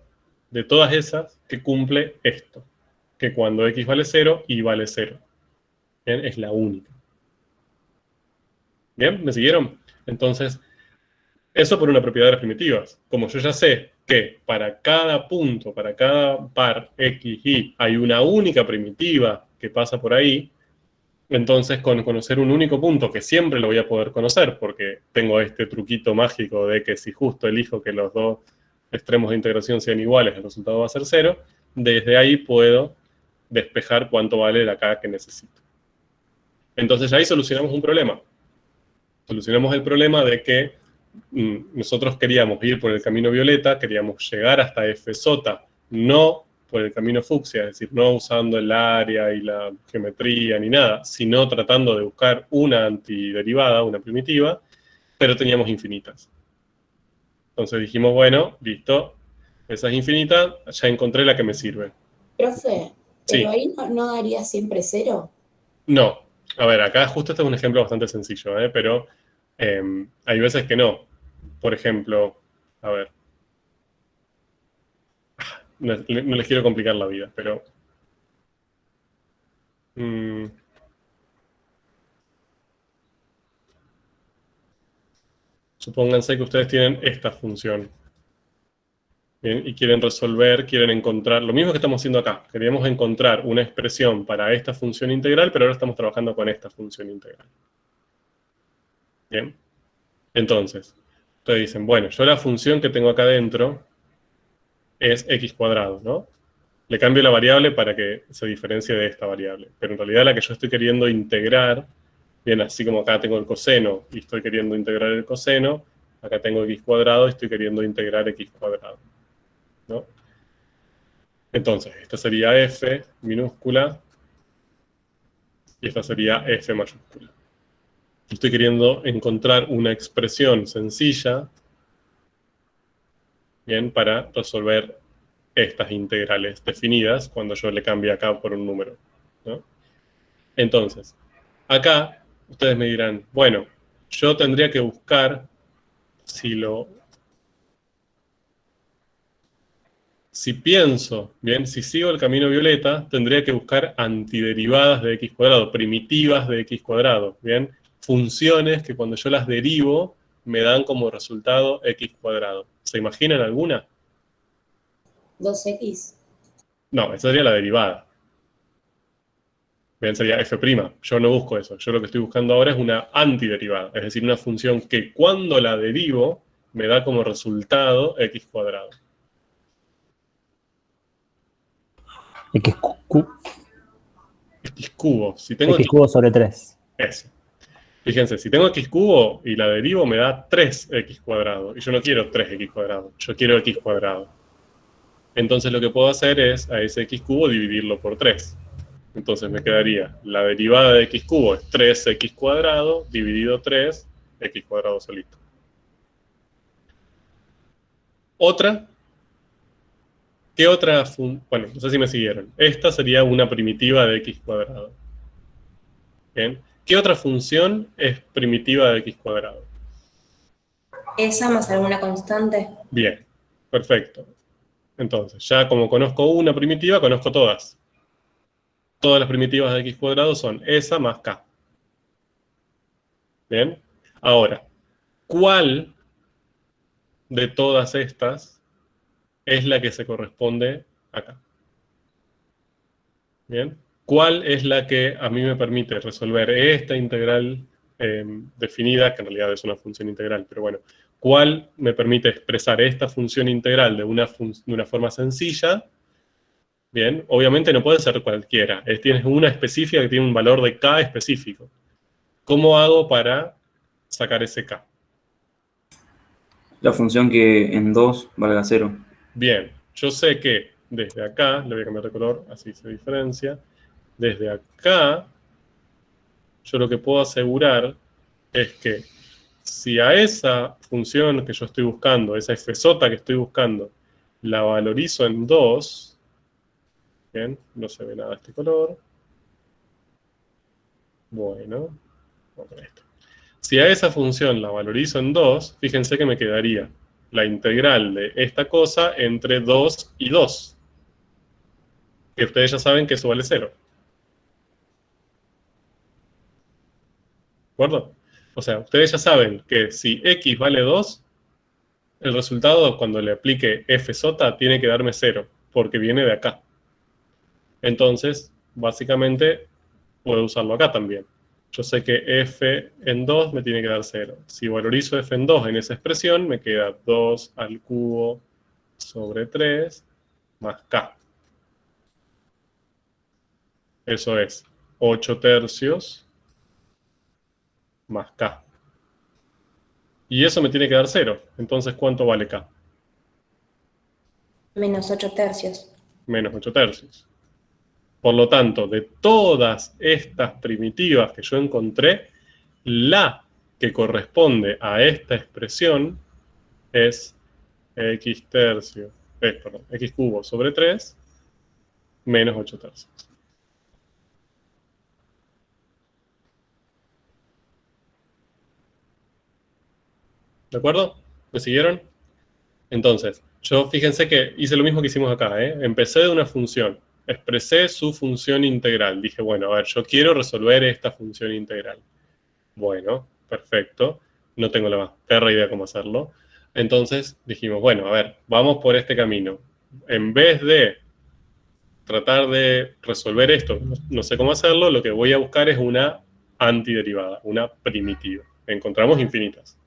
de todas esas que cumple esto. Que cuando x vale 0, y vale 0. ¿Bien? Es la única. ¿Bien? ¿Me siguieron? Entonces, eso por una propiedad de las primitivas. Como yo ya sé que para cada punto, para cada par x, y, hay una única primitiva que pasa por ahí, entonces con conocer un único punto, que siempre lo voy a poder conocer, porque tengo este truquito mágico de que si justo elijo que los dos extremos de integración sean iguales, el resultado va a ser 0, desde ahí puedo despejar cuánto vale la k que necesito. Entonces ahí solucionamos un problema. Solucionamos el problema de que nosotros queríamos ir por el camino violeta, queríamos llegar hasta f sota, no por el camino fucsia, es decir, no usando el área y la geometría ni nada, sino tratando de buscar una antiderivada, una primitiva, pero teníamos infinitas. Entonces dijimos, bueno, listo, esa es infinita, ya encontré la que me sirve. Profe, Sí. ¿pero ahí no daría siempre 0? No. A ver, acá justo este es un ejemplo bastante sencillo, pero hay veces que no. Por ejemplo, a ver. No les quiero complicar la vida, pero... supónganse que ustedes tienen esta función. Bien, y quieren resolver, quieren encontrar, lo mismo que estamos haciendo acá. Queríamos encontrar una expresión para esta función integral, pero ahora estamos trabajando con esta función integral. Bien. Entonces, ustedes dicen, bueno, yo la función que tengo acá adentro es x cuadrado, ¿no? Le cambio la variable para que se diferencie de esta variable. Pero en realidad la que yo estoy queriendo integrar, bien, así como acá tengo el coseno y estoy queriendo integrar el coseno, acá tengo x cuadrado y estoy queriendo integrar x cuadrado, ¿no? Entonces, esta sería f minúscula y esta sería f mayúscula. Estoy queriendo encontrar una expresión sencilla, bien, para resolver estas integrales definidas cuando yo le cambie acá por un número, ¿no? Entonces, acá ustedes me dirán, bueno, yo tendría que buscar si pienso, bien, si sigo el camino violeta, tendría que buscar antiderivadas de x cuadrado, primitivas de x cuadrado, bien, funciones que cuando yo las derivo me dan como resultado x cuadrado. ¿Se imaginan alguna? 2x. No, esa sería la derivada. Bien, sería f'. Yo no busco eso. Yo lo que estoy buscando ahora es una antiderivada, es decir, una función que cuando la derivo me da como resultado x cuadrado. X cubo. Si tengo X cubo sobre 3. Eso. Fíjense, si tengo x cubo y la derivo me da 3x cuadrado. Y yo no quiero 3x cuadrado, yo quiero x cuadrado. Entonces lo que puedo hacer es a ese x cubo dividirlo por 3. Entonces me quedaría, la derivada de x cubo es 3x cuadrado dividido 3, x cuadrado solito. ¿Otra? ¿Qué otra bueno, no sé si me siguieron. Esta sería una primitiva de x cuadrado. ¿Bien? ¿Qué otra función es primitiva de x cuadrado? ¿Esa más alguna constante? Bien, perfecto. Entonces, ya como conozco una primitiva, conozco todas. Todas las primitivas de x cuadrado son esa más k. Bien. Ahora, ¿cuál de todas estas es la que se corresponde acá? Bien. ¿cuál es la que a mí me permite resolver esta integral definida, que en realidad es una función integral, pero bueno, ¿cuál me permite expresar esta función integral de una forma sencilla? Bien, obviamente no puede ser cualquiera, tienes una específica que tiene un valor de k específico. ¿Cómo hago para sacar ese k? La función que en 2 valga 0. Bien, yo sé que desde acá, le voy a cambiar de color, así se diferencia, desde acá, yo lo que puedo asegurar es que si a esa función que yo estoy buscando, esa f sota que estoy buscando, la valorizo en 2, bien, no se ve nada de este color. Bueno, vamos con esto. Si a esa función la valorizo en 2, fíjense que me quedaría la integral de esta cosa entre 2 y 2. Que ustedes ya saben que eso vale 0. ¿De acuerdo? O sea, ustedes ya saben que si x vale 2, el resultado cuando le aplique f sota tiene que darme 0, porque viene de acá. Entonces, básicamente, puedo usarlo acá también. Yo sé que f en 2 me tiene que dar 0. Si valorizo f en 2 en esa expresión, me queda 2 al cubo sobre 3 más k. Eso es 8 tercios más k. Y eso me tiene que dar 0. Entonces, ¿cuánto vale k? Menos 8 tercios. Menos 8 tercios. Por lo tanto, de todas estas primitivas que yo encontré, la que corresponde a esta expresión es x cubo sobre 3 menos 8 tercios. ¿De acuerdo? ¿Me siguieron? Entonces, yo fíjense que hice lo mismo que hicimos acá, ¿eh? Empecé de una función, expresé su función integral. Dije, bueno, a ver, yo quiero resolver esta función integral. Bueno, perfecto. No tengo la más perra idea cómo hacerlo. Entonces dijimos, bueno, a ver, vamos por este camino. En vez de tratar de resolver esto, no sé cómo hacerlo, lo que voy a buscar es una antiderivada, una primitiva. Encontramos infinitas.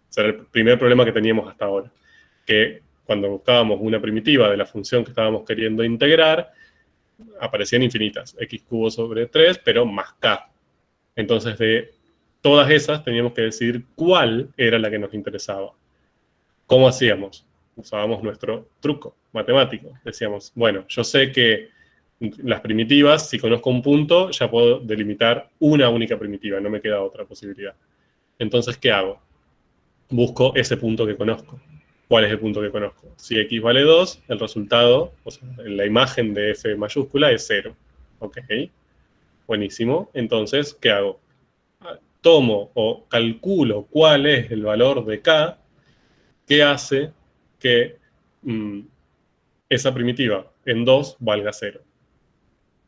Ese era el primer problema que teníamos hasta ahora. Que cuando buscábamos una primitiva de la función que estábamos queriendo integrar, aparecían infinitas, x cubo sobre 3, pero más k. Entonces, de todas esas teníamos que decidir cuál era la que nos interesaba. ¿Cómo hacíamos? Usábamos nuestro truco matemático. Decíamos, bueno, yo sé que las primitivas, si conozco un punto, ya puedo delimitar una única primitiva, no me queda otra posibilidad. Entonces, ¿qué hago? Busco ese punto que conozco. ¿Cuál es el punto que conozco? Si x vale 2, el resultado, o sea, la imagen de f mayúscula es 0. ¿Ok? Buenísimo. Entonces, ¿qué hago? Tomo o calculo cuál es el valor de k que hace que esa primitiva en 2 valga 0.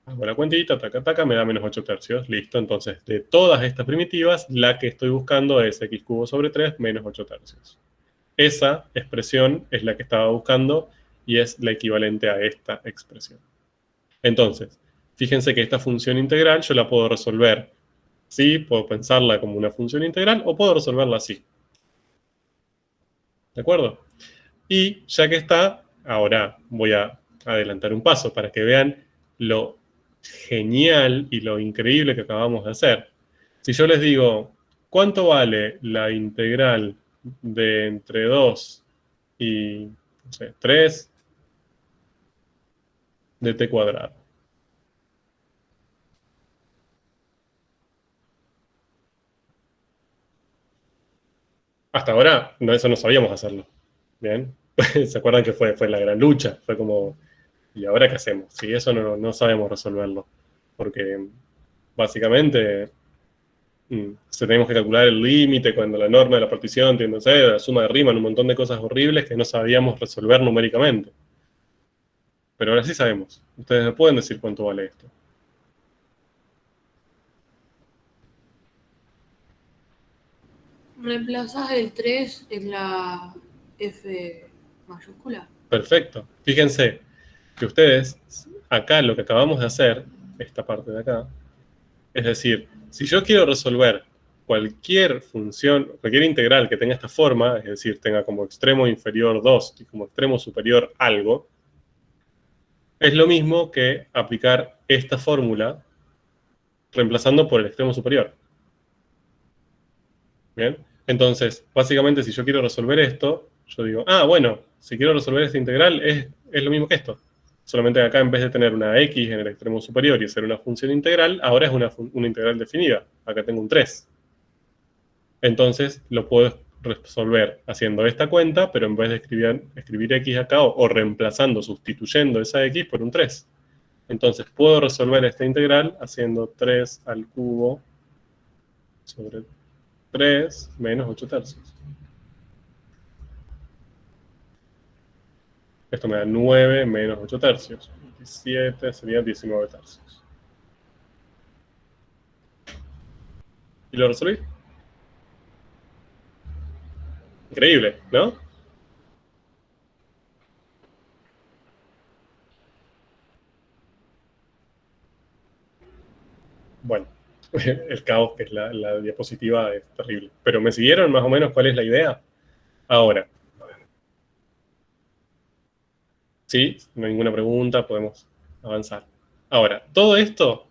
Hago la cuentita, taca, taca, me da menos 8 tercios. Listo, entonces de todas estas primitivas, la que estoy buscando es x cubo sobre 3 menos 8 tercios. Esa expresión es la que estaba buscando y es la equivalente a esta expresión. Entonces, fíjense que esta función integral yo la puedo resolver. Sí, puedo pensarla como una función integral o puedo resolverla así. ¿De acuerdo? Y ya que está, ahora voy a adelantar un paso para que vean lo genial y lo increíble que acabamos de hacer. Si yo les digo, ¿cuánto vale la integral de entre 2 y, no sé, 3 de t cuadrado? Hasta ahora, eso no sabíamos hacerlo. ¿Bien? ¿Se acuerdan que fue la gran lucha? Fue como, ¿y ahora qué hacemos? Si eso no sabemos resolverlo. Porque básicamente tenemos que calcular el límite cuando la norma de la partición tiende a ser la suma de Riemann, un montón de cosas horribles que no sabíamos resolver numéricamente. Pero ahora sí sabemos. Ustedes me pueden decir cuánto vale esto. ¿Reemplazás el 3 en la F mayúscula? Perfecto. Fíjense que ustedes, acá lo que acabamos de hacer esta parte de acá. Es decir, si yo quiero resolver cualquier función, cualquier integral que tenga esta forma, es decir, tenga como extremo inferior 2 y como extremo superior algo, es lo mismo que aplicar esta fórmula reemplazando por el extremo superior. ¿Bien? Entonces, básicamente, si yo quiero resolver esto, yo digo, bueno, si quiero resolver esta integral es lo mismo que esto. Solamente que acá, en vez de tener una x en el extremo superior y ser una función integral, ahora es una integral definida. Acá tengo un 3. Entonces, lo puedo resolver haciendo esta cuenta, pero en vez de escribir x acá, o reemplazando, sustituyendo esa x por un 3. Entonces, puedo resolver esta integral haciendo 3 al cubo sobre 3 menos 8 tercios. Esto me da 9 menos 8 tercios. 17 sería 19 tercios. ¿Y lo resolví? Increíble, ¿no? Bueno, el caos que es la diapositiva es terrible. Pero ¿me siguieron más o menos cuál es la idea? Ahora. ¿Sí? No hay ninguna pregunta, podemos avanzar. Ahora, todo esto,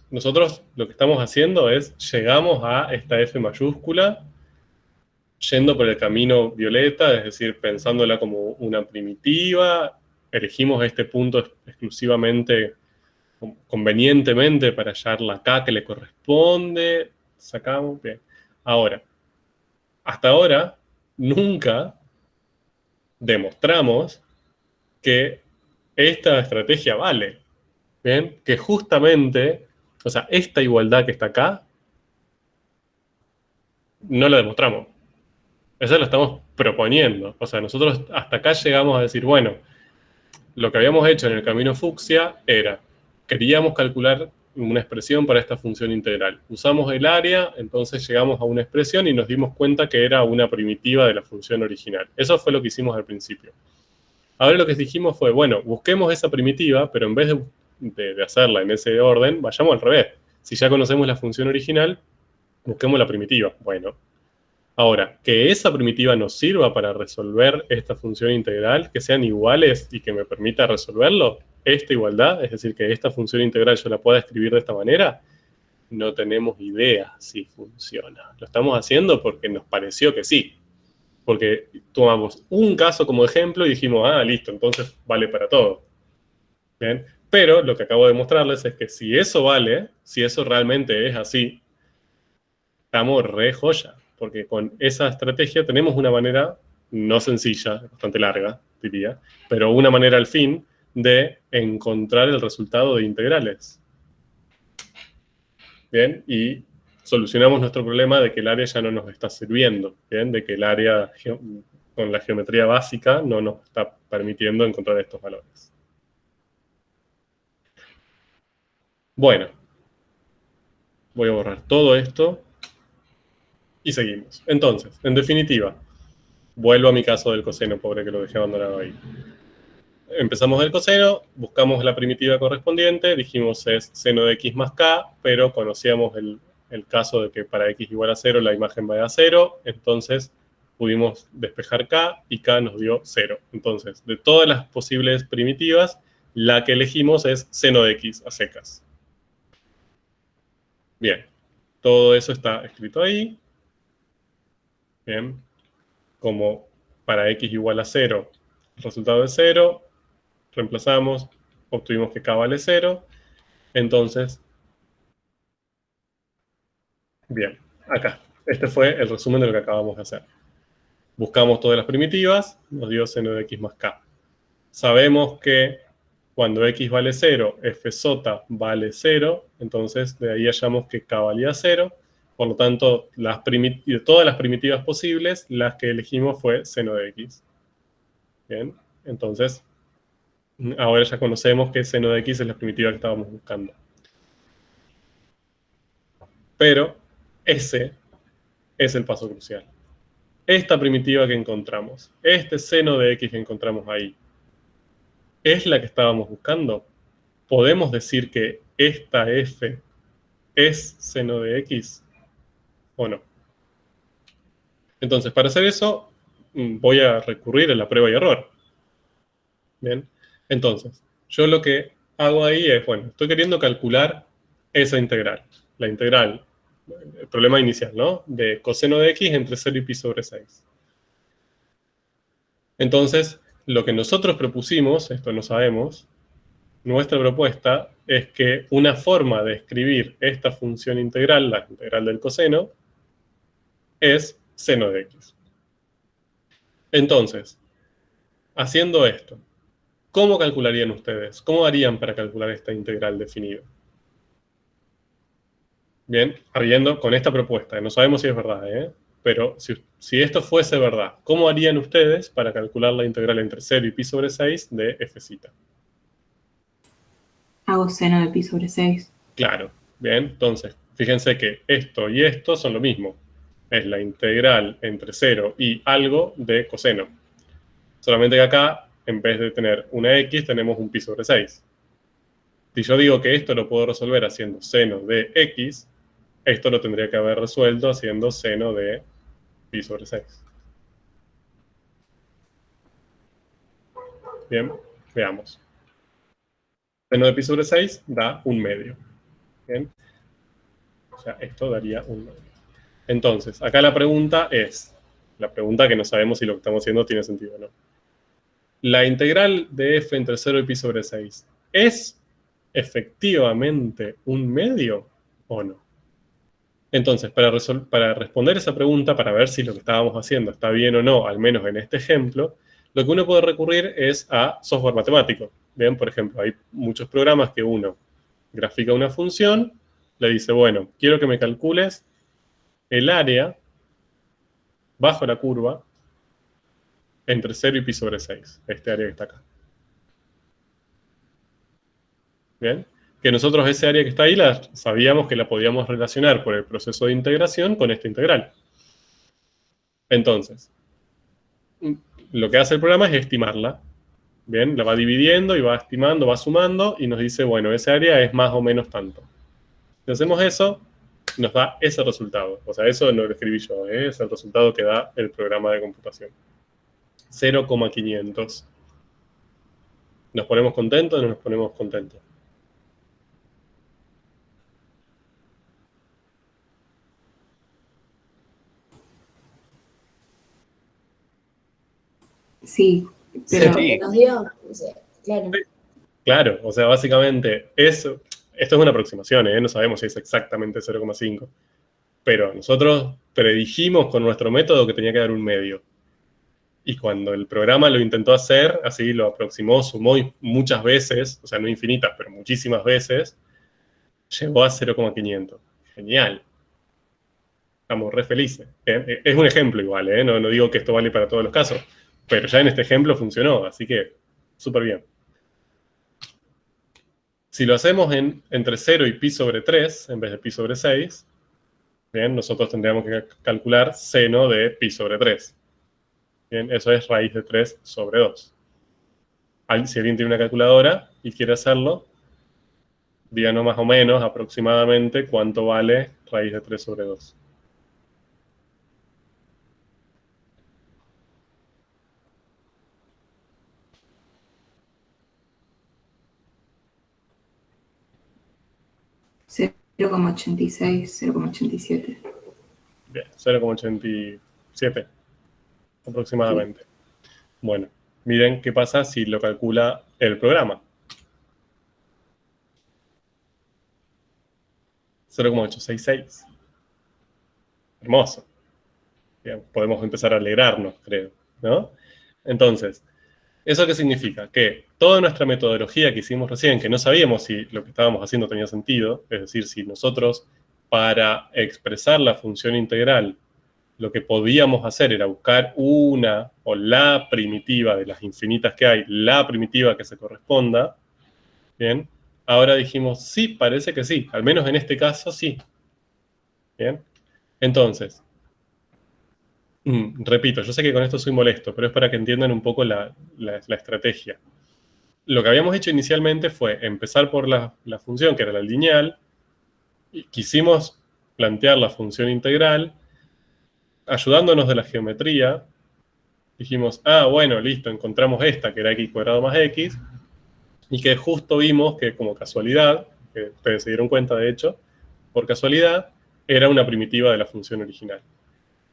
nosotros lo que estamos haciendo es, llegamos a esta F mayúscula, yendo por el camino violeta, es decir, pensándola como una primitiva, elegimos este punto exclusivamente, convenientemente, para hallar la K que le corresponde, sacamos, bien. Ahora, hasta ahora, nunca demostramos que esta estrategia vale, ¿bien? Que justamente, o sea, esta igualdad que está acá, no la demostramos. Eso lo estamos proponiendo. O sea, nosotros hasta acá llegamos a decir, bueno, lo que habíamos hecho en el camino fucsia era, queríamos calcular una expresión para esta función integral. Usamos el área, entonces llegamos a una expresión y nos dimos cuenta que era una primitiva de la función original. Eso fue lo que hicimos al principio. Ahora lo que dijimos fue, bueno, busquemos esa primitiva, pero en vez de hacerla en ese orden, vayamos al revés. Si ya conocemos la función original, busquemos la primitiva. Bueno, ahora, que esa primitiva nos sirva para resolver esta función integral, que sean iguales y que me permita resolverlo, esta igualdad, es decir, que esta función integral yo la pueda escribir de esta manera, no tenemos idea si funciona. Lo estamos haciendo porque nos pareció que sí. Porque tomamos un caso como ejemplo y dijimos, listo, entonces vale para todo. ¿Bien? Pero lo que acabo de mostrarles es que si eso vale, si eso realmente es así, estamos re joya. Porque con esa estrategia tenemos una manera, no sencilla, bastante larga, diría, pero una manera al fin de encontrar el resultado de integrales. ¿Bien? Y solucionamos nuestro problema de que el área ya no nos está sirviendo, ¿bien? De que el área con la geometría básica no nos está permitiendo encontrar estos valores. Bueno, voy a borrar todo esto y seguimos. Entonces, en definitiva, vuelvo a mi caso del coseno, pobre que lo dejé abandonado ahí. Empezamos del coseno, buscamos la primitiva correspondiente, dijimos es seno de x más k, pero conocíamos el caso de que para x igual a 0 la imagen va a 0, entonces pudimos despejar k y k nos dio 0. Entonces, de todas las posibles primitivas, la que elegimos es seno de x a secas. Bien, todo eso está escrito ahí. Bien, como para x igual a 0, el resultado es 0, reemplazamos, obtuvimos que k vale 0, entonces, bien, acá. Este fue el resumen de lo que acabamos de hacer. Buscamos todas las primitivas, nos dio seno de x más k. Sabemos que cuando x vale 0, f sota vale 0, entonces de ahí hallamos que k valía 0, por lo tanto, de todas las primitivas posibles, las que elegimos fue seno de x. Bien, entonces, ahora ya conocemos que seno de x es la primitiva que estábamos buscando. Pero ese es el paso crucial. Esta primitiva que encontramos, este seno de x que encontramos ahí, ¿es la que estábamos buscando? ¿podemos decir que esta f es seno de x o no? Entonces, para hacer eso, voy a recurrir a la prueba y error. Bien, entonces, yo lo que hago ahí es, bueno, estoy queriendo calcular esa integral, la integral, el problema inicial, ¿no? De coseno de x entre 0 y pi sobre 6. Entonces, lo que nosotros propusimos, esto no sabemos, nuestra propuesta es que una forma de escribir esta función integral, la integral del coseno, es seno de x. Entonces, haciendo esto, ¿cómo calcularían ustedes? ¿Cómo harían para calcular esta integral definida? Bien, habiendo con esta propuesta, no sabemos si es verdad, pero si esto fuese verdad, ¿cómo harían ustedes para calcular la integral entre 0 y pi sobre 6 de f'? Hago seno de pi sobre 6. Claro, bien, entonces, fíjense que esto y esto son lo mismo. Es la integral entre 0 y algo de coseno. Solamente que acá, en vez de tener una x, tenemos un pi sobre 6. Si yo digo que esto lo puedo resolver haciendo seno de x, esto lo tendría que haber resuelto haciendo seno de pi sobre 6. Bien, veamos. Seno de pi sobre 6 da 1/2. Bien. O sea, esto daría 1/2. Entonces, acá la pregunta es, la pregunta que no sabemos si lo que estamos haciendo tiene sentido o no. La integral de f entre 0 y pi sobre 6, ¿es efectivamente 1/2 o no? Entonces, para responder esa pregunta, para ver si lo que estábamos haciendo está bien o no, al menos en este ejemplo, lo que uno puede recurrir es a software matemático. Bien, por ejemplo, hay muchos programas que uno grafica una función, le dice, bueno, quiero que me calcules el área bajo la curva entre 0 y pi sobre 6, este área que está acá. Bien, que nosotros ese área que está ahí sabíamos que la podíamos relacionar por el proceso de integración con esta integral. Entonces, lo que hace el programa es estimarla. Bien, la va dividiendo y va estimando, va sumando y nos dice, bueno, esa área es más o menos tanto. Si hacemos eso, nos da ese resultado. O sea, eso no lo escribí yo, es el resultado que da el programa de computación. 0,500. ¿Nos ponemos contentos o no nos ponemos contentos? Sí, pero Lo que nos dio, o sea, claro. Claro, o sea, básicamente, esto es una aproximación, no sabemos si es exactamente 0,5. Pero nosotros predijimos con nuestro método que tenía que dar 1/2. Y cuando el programa lo intentó hacer, así lo aproximó, sumó muchas veces, o sea, no infinitas, pero muchísimas veces, llegó a 0,500. Genial. Estamos re felices. Es un ejemplo igual, no digo que esto vale para todos los casos, pero ya en este ejemplo funcionó, así que súper bien. Si lo hacemos entre 0 y pi sobre 3, en vez de pi sobre 6, bien, nosotros tendríamos que calcular seno de pi sobre 3. Bien, eso es raíz de 3 sobre 2. Si alguien tiene una calculadora y quiere hacerlo, díganos más o menos, aproximadamente, cuánto vale raíz de 3 sobre 2. $0,86, 0,87. Bien, 0,87 aproximadamente. Bueno, miren qué pasa si lo calcula el programa. 0,866. Hermoso. Bien, podemos empezar a alegrarnos, creo, ¿no? Entonces, ¿eso qué significa? Que toda nuestra metodología que hicimos recién, que no sabíamos si lo que estábamos haciendo tenía sentido, es decir, si nosotros, para expresar la función integral, lo que podíamos hacer era buscar una o la primitiva de las infinitas que hay, la primitiva que se corresponda, ¿bien? Ahora dijimos, sí, parece que sí, al menos en este caso sí. ¿Bien? Entonces, repito, yo sé que con esto soy molesto, pero es para que entiendan un poco la estrategia. lo que habíamos hecho inicialmente fue empezar por la función, que era la lineal, y quisimos plantear la función integral, ayudándonos de la geometría. Dijimos, bueno, listo, encontramos esta, que era x cuadrado más x, y que justo vimos que como casualidad, que ustedes se dieron cuenta de hecho, por casualidad, era una primitiva de la función original.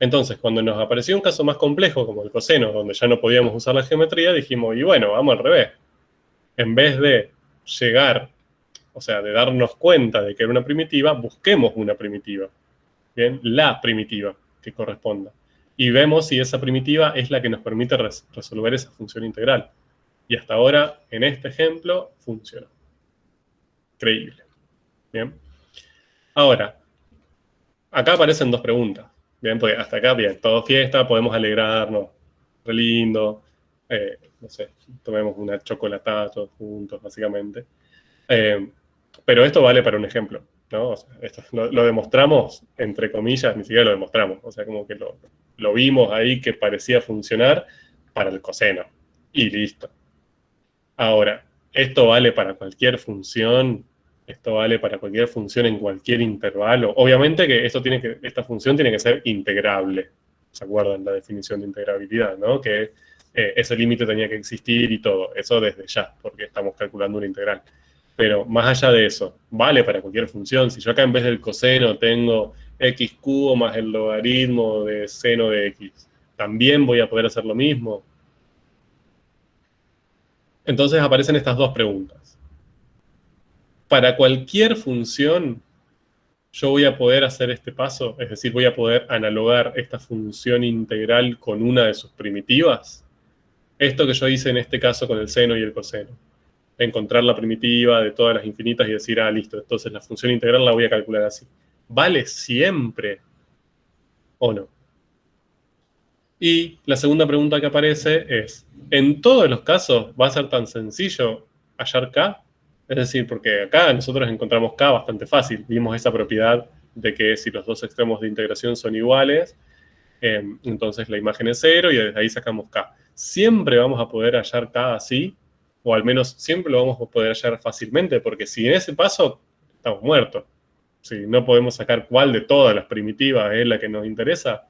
Entonces, cuando nos apareció un caso más complejo, como el coseno, donde ya no podíamos usar la geometría, dijimos, y bueno, vamos al revés. En vez de llegar, o sea, de darnos cuenta de que era una primitiva, busquemos una primitiva. ¿Bien? La primitiva que corresponda. Y vemos si esa primitiva es la que nos permite resolver esa función integral. Y hasta ahora, en este ejemplo, funcionó. Creíble. ¿Bien? Ahora, acá aparecen dos preguntas. Bien, pues hasta acá, bien, todo fiesta, podemos alegrarnos, re lindo, no sé, tomemos una chocolatada todos juntos, básicamente. Pero esto vale para un ejemplo, ¿no? O sea, esto lo demostramos, entre comillas, ni siquiera lo demostramos, o sea, como que lo vimos ahí que parecía funcionar para el coseno, y listo. Ahora, esto vale para cualquier función. Esto vale para cualquier función en cualquier intervalo. Obviamente que esta función tiene que ser integrable. ¿Se acuerdan la definición de integrabilidad, no? Que ese límite tenía que existir y todo. Eso desde ya, porque estamos calculando una integral. Pero más allá de eso, vale para cualquier función. Si yo acá en vez del coseno tengo x cubo más el logaritmo de seno de x, ¿también voy a poder hacer lo mismo? Entonces aparecen estas dos preguntas. Para cualquier función, yo voy a poder hacer este paso, es decir, voy a poder analogar esta función integral con una de sus primitivas. Esto que yo hice en este caso con el seno y el coseno. Encontrar la primitiva de todas las infinitas y decir, listo, entonces la función integral la voy a calcular así. ¿Vale siempre o no? Y la segunda pregunta que aparece es, ¿en todos los casos va a ser tan sencillo hallar K? Es decir, porque acá nosotros encontramos K bastante fácil. Vimos esa propiedad de que si los dos extremos de integración son iguales, entonces la imagen es 0 y desde ahí sacamos K. ¿Siempre vamos a poder hallar K así? O al menos siempre lo vamos a poder hallar fácilmente, porque si en ese paso estamos muertos. Si no podemos sacar cuál de todas las primitivas es la que nos interesa,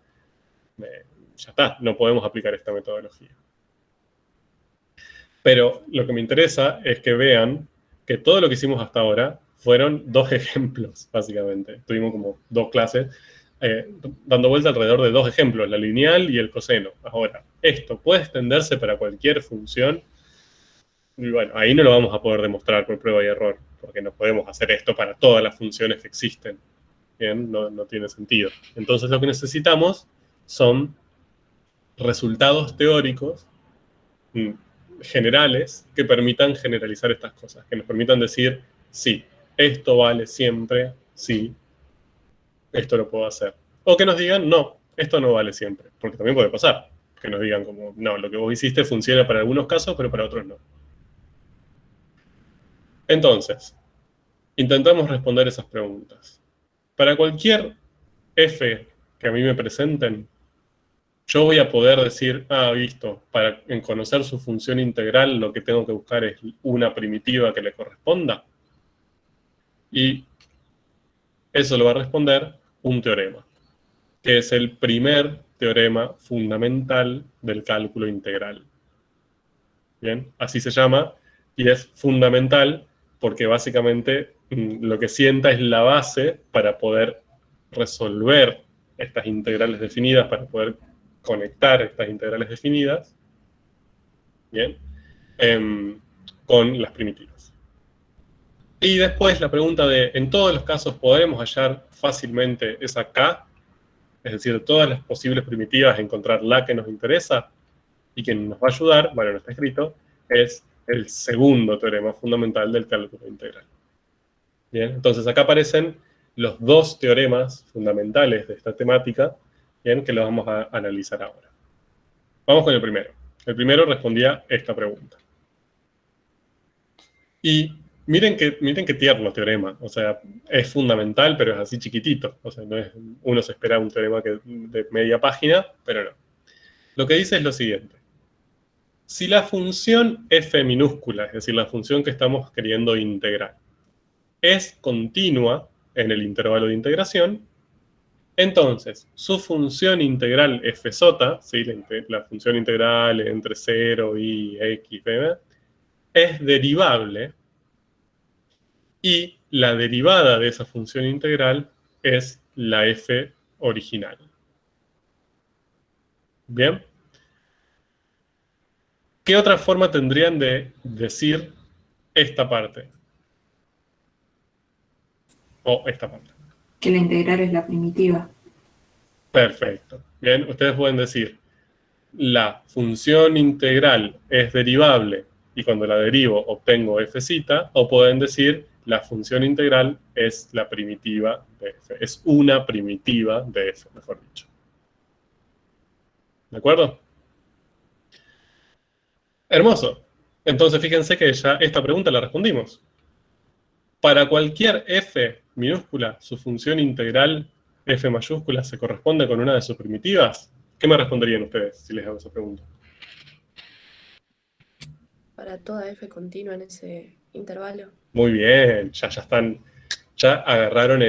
ya está, no podemos aplicar esta metodología. Pero lo que me interesa es que vean que todo lo que hicimos hasta ahora fueron dos ejemplos, básicamente. Tuvimos como dos clases dando vuelta alrededor de dos ejemplos, la lineal y el coseno. Ahora, esto puede extenderse para cualquier función. Y bueno, ahí no lo vamos a poder demostrar por prueba y error, porque no podemos hacer esto para todas las funciones que existen. Bien, no tiene sentido. Entonces lo que necesitamos son resultados teóricos generales que permitan generalizar estas cosas, que nos permitan decir, sí, esto vale siempre, sí, esto lo puedo hacer. O que nos digan, no, esto no vale siempre, porque también puede pasar, que nos digan como, no, lo que vos hiciste funciona para algunos casos, pero para otros no. Entonces, intentamos responder esas preguntas. Para cualquier f que a mí me presenten, yo voy a poder decir, listo, para conocer su función integral lo que tengo que buscar es una primitiva que le corresponda. Y eso lo va a responder un teorema, que es el primer teorema fundamental del cálculo integral. Bien, así se llama, y es fundamental porque básicamente lo que sienta es la base para poder resolver estas integrales definidas, para poder conectar estas integrales definidas, ¿bien? Con las primitivas. Y después la pregunta de, ¿en todos los casos podemos hallar fácilmente esa K? Es decir, todas las posibles primitivas, encontrar la que nos interesa, y quien nos va a ayudar, bueno, no está escrito, es el segundo teorema fundamental del cálculo integral. Bien, entonces acá aparecen los dos teoremas fundamentales de esta temática, bien, que los vamos a analizar ahora. Vamos con el primero. El primero respondía esta pregunta. Y miren qué tierno teorema. O sea, es fundamental, pero es así chiquitito. O sea, no es, uno se espera un teorema de media página, pero no. Lo que dice es lo siguiente. Si la función f minúscula, es decir, la función que estamos queriendo integrar, es continua en el intervalo de integración, entonces su función integral f sota, ¿sí? La función integral entre 0 y x, es derivable, y la derivada de esa función integral es la f original. ¿Bien? ¿Qué otra forma tendrían de decir esta parte? O esta parte. Que la integral es la primitiva. Perfecto. Bien, ustedes pueden decir, la función integral es derivable y cuando la derivo obtengo f-, o pueden decir, la función integral es la primitiva de f. Es una primitiva de f, mejor dicho. ¿De acuerdo? Hermoso. Entonces fíjense que ya esta pregunta la respondimos. Para cualquier f minúscula, su función integral f mayúscula se corresponde con una de sus primitivas. ¿Qué me responderían ustedes si les hago esa pregunta? Para toda f continua en ese intervalo. Muy bien, ya están, ya agarraron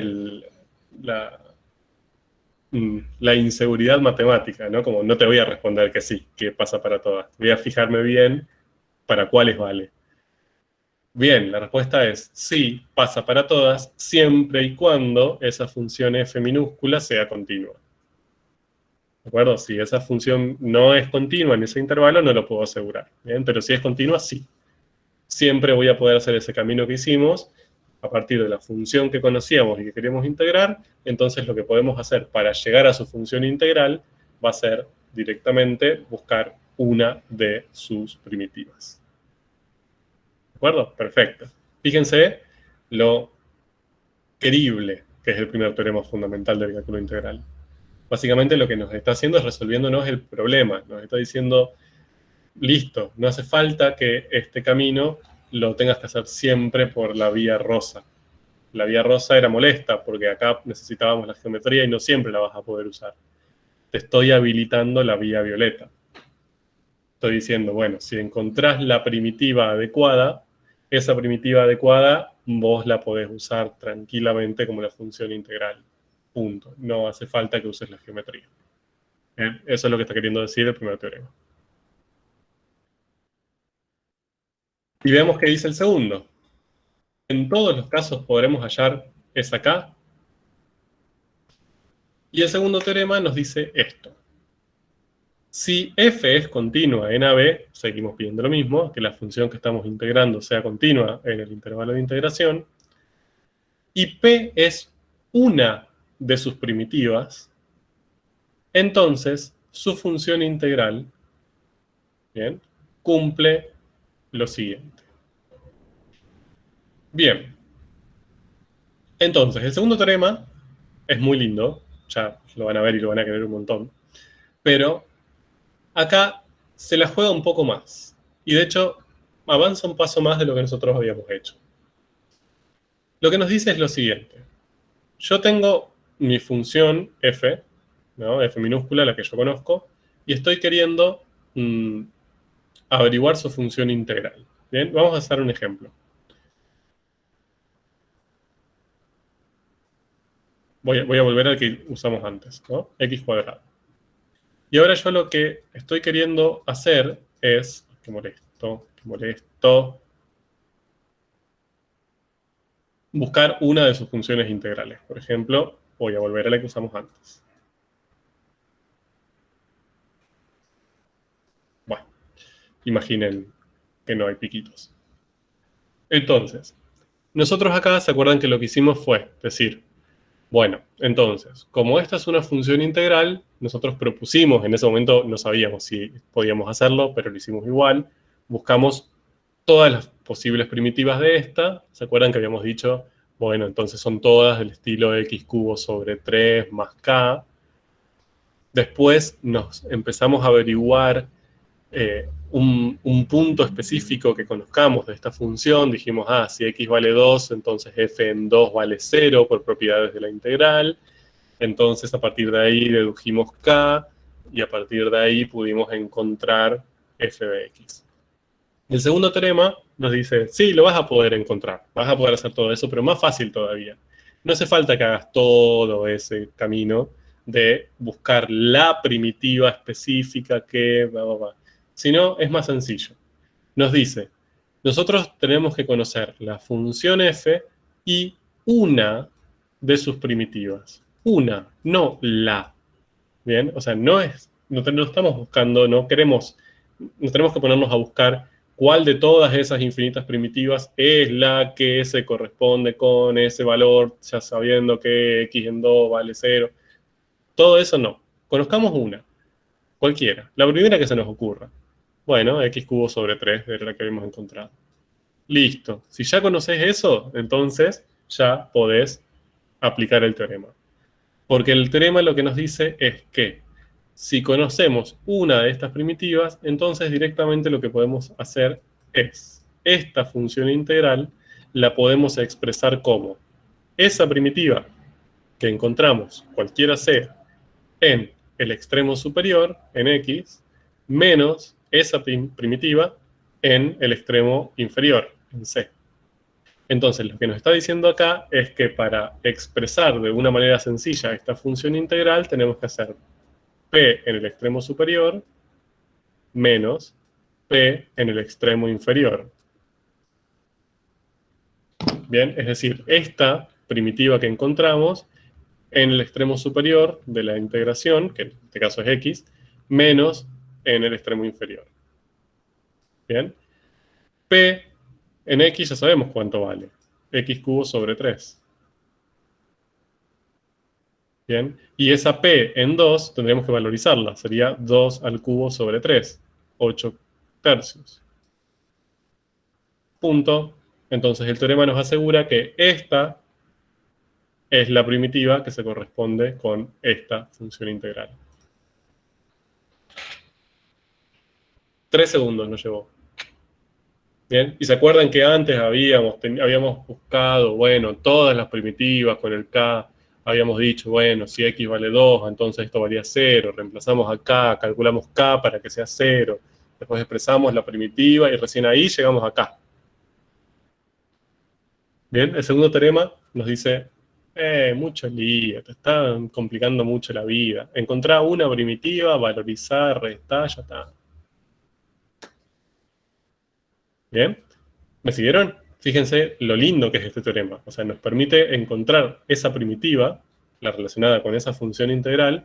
la inseguridad matemática, ¿no? Como no te voy a responder que sí, que pasa para todas. Voy a fijarme bien para cuáles vale. Bien, la respuesta es sí, pasa para todas, siempre y cuando esa función f minúscula sea continua. ¿De acuerdo? Si esa función no es continua en ese intervalo, no lo puedo asegurar. ¿Bien? Pero si es continua, sí. Siempre voy a poder hacer ese camino que hicimos a partir de la función que conocíamos y que queremos integrar. Entonces lo que podemos hacer para llegar a su función integral va a ser directamente buscar una de sus primitivas. ¿De acuerdo? Perfecto. Fíjense lo querible que es el primer teorema fundamental del cálculo integral. Básicamente lo que nos está haciendo es resolviéndonos el problema. Nos está diciendo, listo, no hace falta que este camino lo tengas que hacer siempre por la vía rosa. La vía rosa era molesta porque acá necesitábamos la geometría y no siempre la vas a poder usar. Te estoy habilitando la vía violeta. Estoy diciendo, bueno, si encontrás la primitiva adecuada, esa primitiva adecuada vos la podés usar tranquilamente como la función integral. Punto. No hace falta que uses la geometría. ¿Bien? Eso es lo que está queriendo decir el primer teorema. Y veamos qué dice el segundo. En todos los casos podremos hallar esa K. Y el segundo teorema nos dice esto. Si f es continua en AB, seguimos pidiendo lo mismo, que la función que estamos integrando sea continua en el intervalo de integración, y P es una de sus primitivas, entonces su función integral, ¿bien?, cumple lo siguiente. Bien. Entonces, el segundo teorema es muy lindo, ya lo van a ver y lo van a querer un montón, pero acá se la juega un poco más. Y de hecho, avanza un paso más de lo que nosotros habíamos hecho. Lo que nos dice es lo siguiente. Yo tengo mi función f, ¿no? F minúscula, la que yo conozco, y estoy queriendo averiguar su función integral. Bien, vamos a hacer un ejemplo. Voy a volver al que usamos antes, ¿no? X cuadrado. Y ahora yo lo que estoy queriendo hacer es, qué molesto, buscar una de sus funciones integrales. Por ejemplo, voy a volver a la que usamos antes. Bueno, imaginen que no hay piquitos. Entonces, nosotros acá, ¿se acuerdan que lo que hicimos fue decir, bueno, entonces, como esta es una función integral, nosotros propusimos, en ese momento no sabíamos si podíamos hacerlo, pero lo hicimos igual, buscamos todas las posibles primitivas de esta. ¿Se acuerdan que habíamos dicho, bueno, entonces son todas del estilo x cubo sobre 3 más k? Después nos empezamos a averiguar un punto específico que conozcamos de esta función. Dijimos, si x vale 2, entonces f en 2 vale 0 por propiedades de la integral. Entonces, a partir de ahí dedujimos k, y a partir de ahí pudimos encontrar f de x. El segundo teorema nos dice, sí, lo vas a poder encontrar, vas a poder hacer todo eso, pero más fácil todavía. No hace falta que hagas todo ese camino de buscar la primitiva específica que sino es más sencillo. Nos dice, nosotros tenemos que conocer la función f y una de sus primitivas. Una, no la. ¿Bien? O sea, no estamos buscando, no tenemos que ponernos a buscar cuál de todas esas infinitas primitivas es la que se corresponde con ese valor, ya sabiendo que x en 2 vale 0. Todo eso no. Conozcamos una, cualquiera, la primera que se nos ocurra. Bueno, x cubo sobre 3 de la que habíamos encontrado. Listo. Si ya conoces eso, entonces ya podés aplicar el teorema. Porque el teorema lo que nos dice es que si conocemos una de estas primitivas, entonces directamente lo que podemos hacer es, esta función integral la podemos expresar como esa primitiva que encontramos, cualquiera sea, en el extremo superior, en x, menos esa primitiva en el extremo inferior, en c. Entonces, lo que nos está diciendo acá es que para expresar de una manera sencilla esta función integral, tenemos que hacer p en el extremo superior menos p en el extremo inferior. Bien, es decir, esta primitiva que encontramos en el extremo superior de la integración, que en este caso es x, menos en el extremo inferior. Bien, p en x ya sabemos cuánto vale, x cubo sobre 3. Bien, y esa p en 2 tendríamos que valorizarla, sería 2 al cubo sobre 3, 8 tercios. Punto. Entonces el teorema nos asegura que esta es la primitiva que se corresponde con esta función integral. 3 segundos nos llevó. Bien, y se acuerdan que antes habíamos buscado, bueno, todas las primitivas con el k, habíamos dicho, bueno, si x vale 2, entonces esto valía 0, reemplazamos acá, calculamos k para que sea 0, después expresamos la primitiva y recién ahí llegamos acá. Bien, el segundo teorema nos dice, mucho lío, te están complicando mucho la vida. Encontrá una primitiva, valorizar, restar, ya está. ¿Bien? ¿Me siguieron? Fíjense lo lindo que es este teorema. O sea, nos permite encontrar esa primitiva, la relacionada con esa función integral,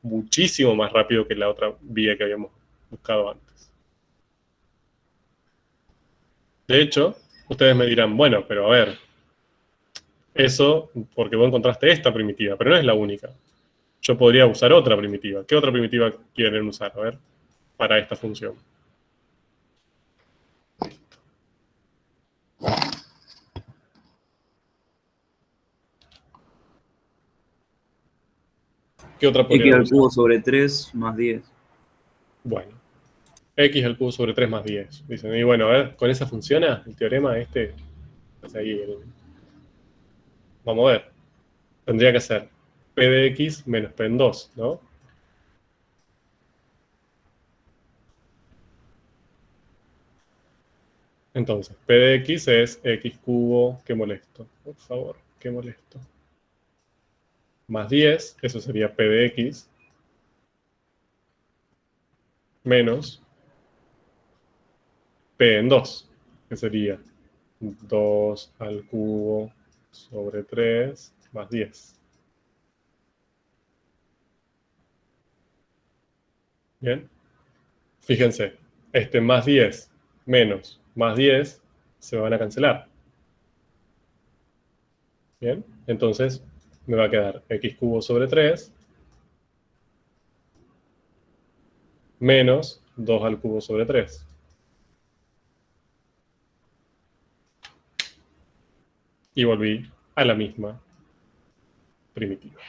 muchísimo más rápido que la otra vía que habíamos buscado antes. De hecho, ustedes me dirán, bueno, pero a ver, eso porque vos encontraste esta primitiva, pero no es la única. Yo podría usar otra primitiva. ¿Qué otra primitiva quieren usar? A ver, para esta función. ¿Qué otra podría X al usar? cubo sobre 3 más 10. Bueno, x al cubo sobre 3 más 10. Dicen, y bueno, a ver, ¿con esa funciona el teorema este? Pues ahí, vamos a ver. Tendría que ser p de x menos p en 2, ¿no? Entonces, p de x es x cubo, qué molesto, por favor, qué molesto. Más 10, eso sería p de x, menos p en 2, que sería 2 al cubo sobre 3 más 10. Bien, fíjense, este más 10 menos más 10 se van a cancelar. Bien, entonces me va a quedar x cubo sobre 3 menos 2 al cubo sobre 3. Y volví a la misma primitiva.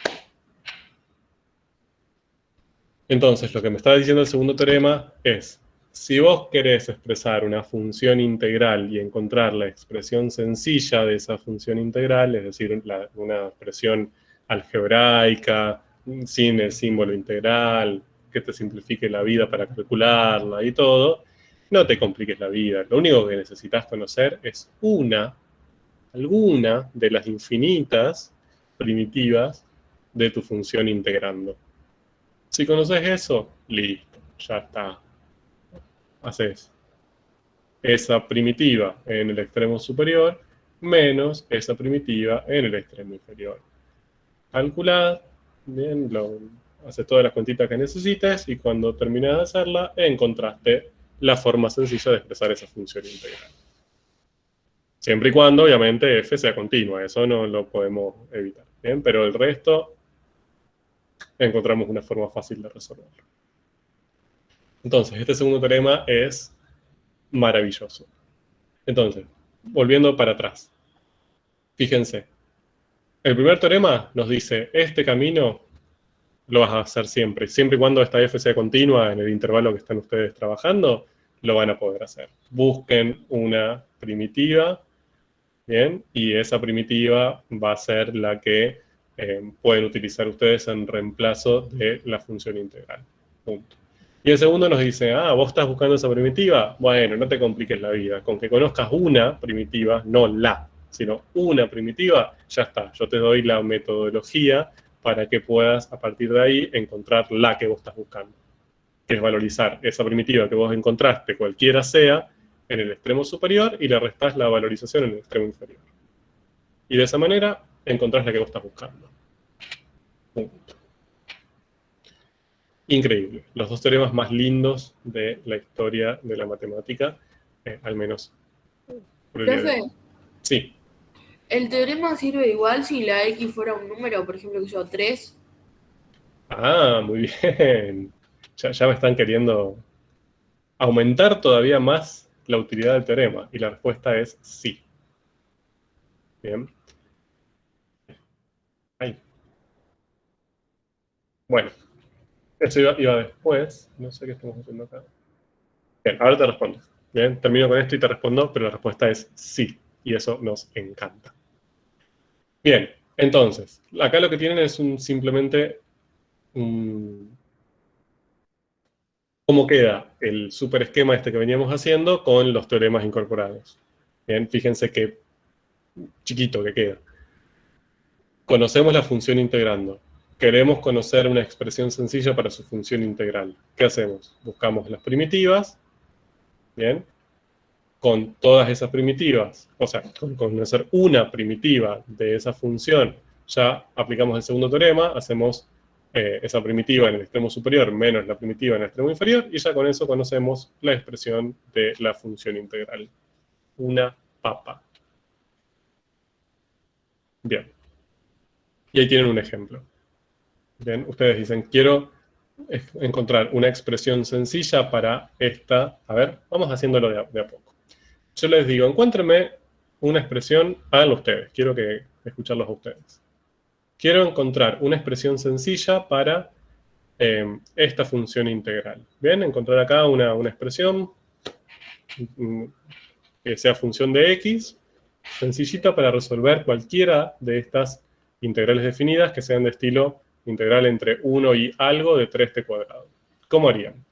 Entonces, lo que me está diciendo el segundo teorema es, si vos querés expresar una función integral y encontrar la expresión sencilla de esa función integral, es decir, una expresión algebraica, sin el símbolo integral, que te simplifique la vida para calcularla y todo, no te compliques la vida. Lo único que necesitas conocer es alguna de las infinitas primitivas de tu función integrando. Si conoces eso, listo, ya está. Haces esa primitiva en el extremo superior menos esa primitiva en el extremo inferior. Calculad, bien, haces todas las cuentitas que necesites y cuando terminas de hacerla, encontraste la forma sencilla de expresar esa función integral. Siempre y cuando, obviamente, f sea continua, eso no lo podemos evitar, ¿bien? Pero el resto, encontramos una forma fácil de resolverlo. Entonces, este segundo teorema es maravilloso. Entonces, volviendo para atrás, fíjense, el primer teorema nos dice, este camino lo vas a hacer siempre. Siempre y cuando esta f sea continua en el intervalo que están ustedes trabajando, lo van a poder hacer. Busquen una primitiva, ¿bien? Y esa primitiva va a ser la que pueden utilizar ustedes en reemplazo de la función integral. Punto. Y el segundo nos dice, vos estás buscando esa primitiva, bueno, no te compliques la vida. Con que conozcas una primitiva, no la, sino una primitiva, ya está. Yo te doy la metodología para que puedas, a partir de ahí, encontrar la que vos estás buscando. Que es valorizar esa primitiva que vos encontraste, cualquiera sea, en el extremo superior y le restás la valorización en el extremo inferior. Y de esa manera, encontrás la que vos estás buscando. Punto. Increíble. Los dos teoremas más lindos de la historia de la matemática, al menos. Profe, Sí. ¿el teorema sirve igual si la X fuera un número, por ejemplo, que yo 3? Muy bien. Ya me están queriendo aumentar todavía más la utilidad del teorema. Y la respuesta es sí. Bien. Ahí. Bueno. Eso iba después. No sé qué estamos haciendo acá. Bien, ahora te respondo. Bien, termino con esto y te respondo, pero la respuesta es sí. Y eso nos encanta. Bien, entonces, acá lo que tienen es simplemente cómo queda el super esquema este que veníamos haciendo con los teoremas incorporados. Bien, fíjense qué chiquito que queda. Conocemos la función integrando. Queremos conocer una expresión sencilla para su función integral. ¿Qué hacemos? Buscamos las primitivas. Bien. Con todas esas primitivas, o sea, con conocer una primitiva de esa función, ya aplicamos el segundo teorema, hacemos esa primitiva en el extremo superior menos la primitiva en el extremo inferior, y ya con eso conocemos la expresión de la función integral. Una papa. Bien. Y ahí tienen un ejemplo. Bien, ustedes dicen, quiero encontrar una expresión sencilla para esta. A ver, vamos haciéndolo de a poco. Yo les digo, encuéntrenme una expresión, háganlo ustedes, quiero escucharlos a ustedes. Quiero encontrar una expresión sencilla para esta función integral. Bien, encontrar acá una expresión que sea función de x, sencillita para resolver cualquiera de estas integrales definidas que sean de estilo integral entre 1 y algo de 3t cuadrado. ¿Cómo harían?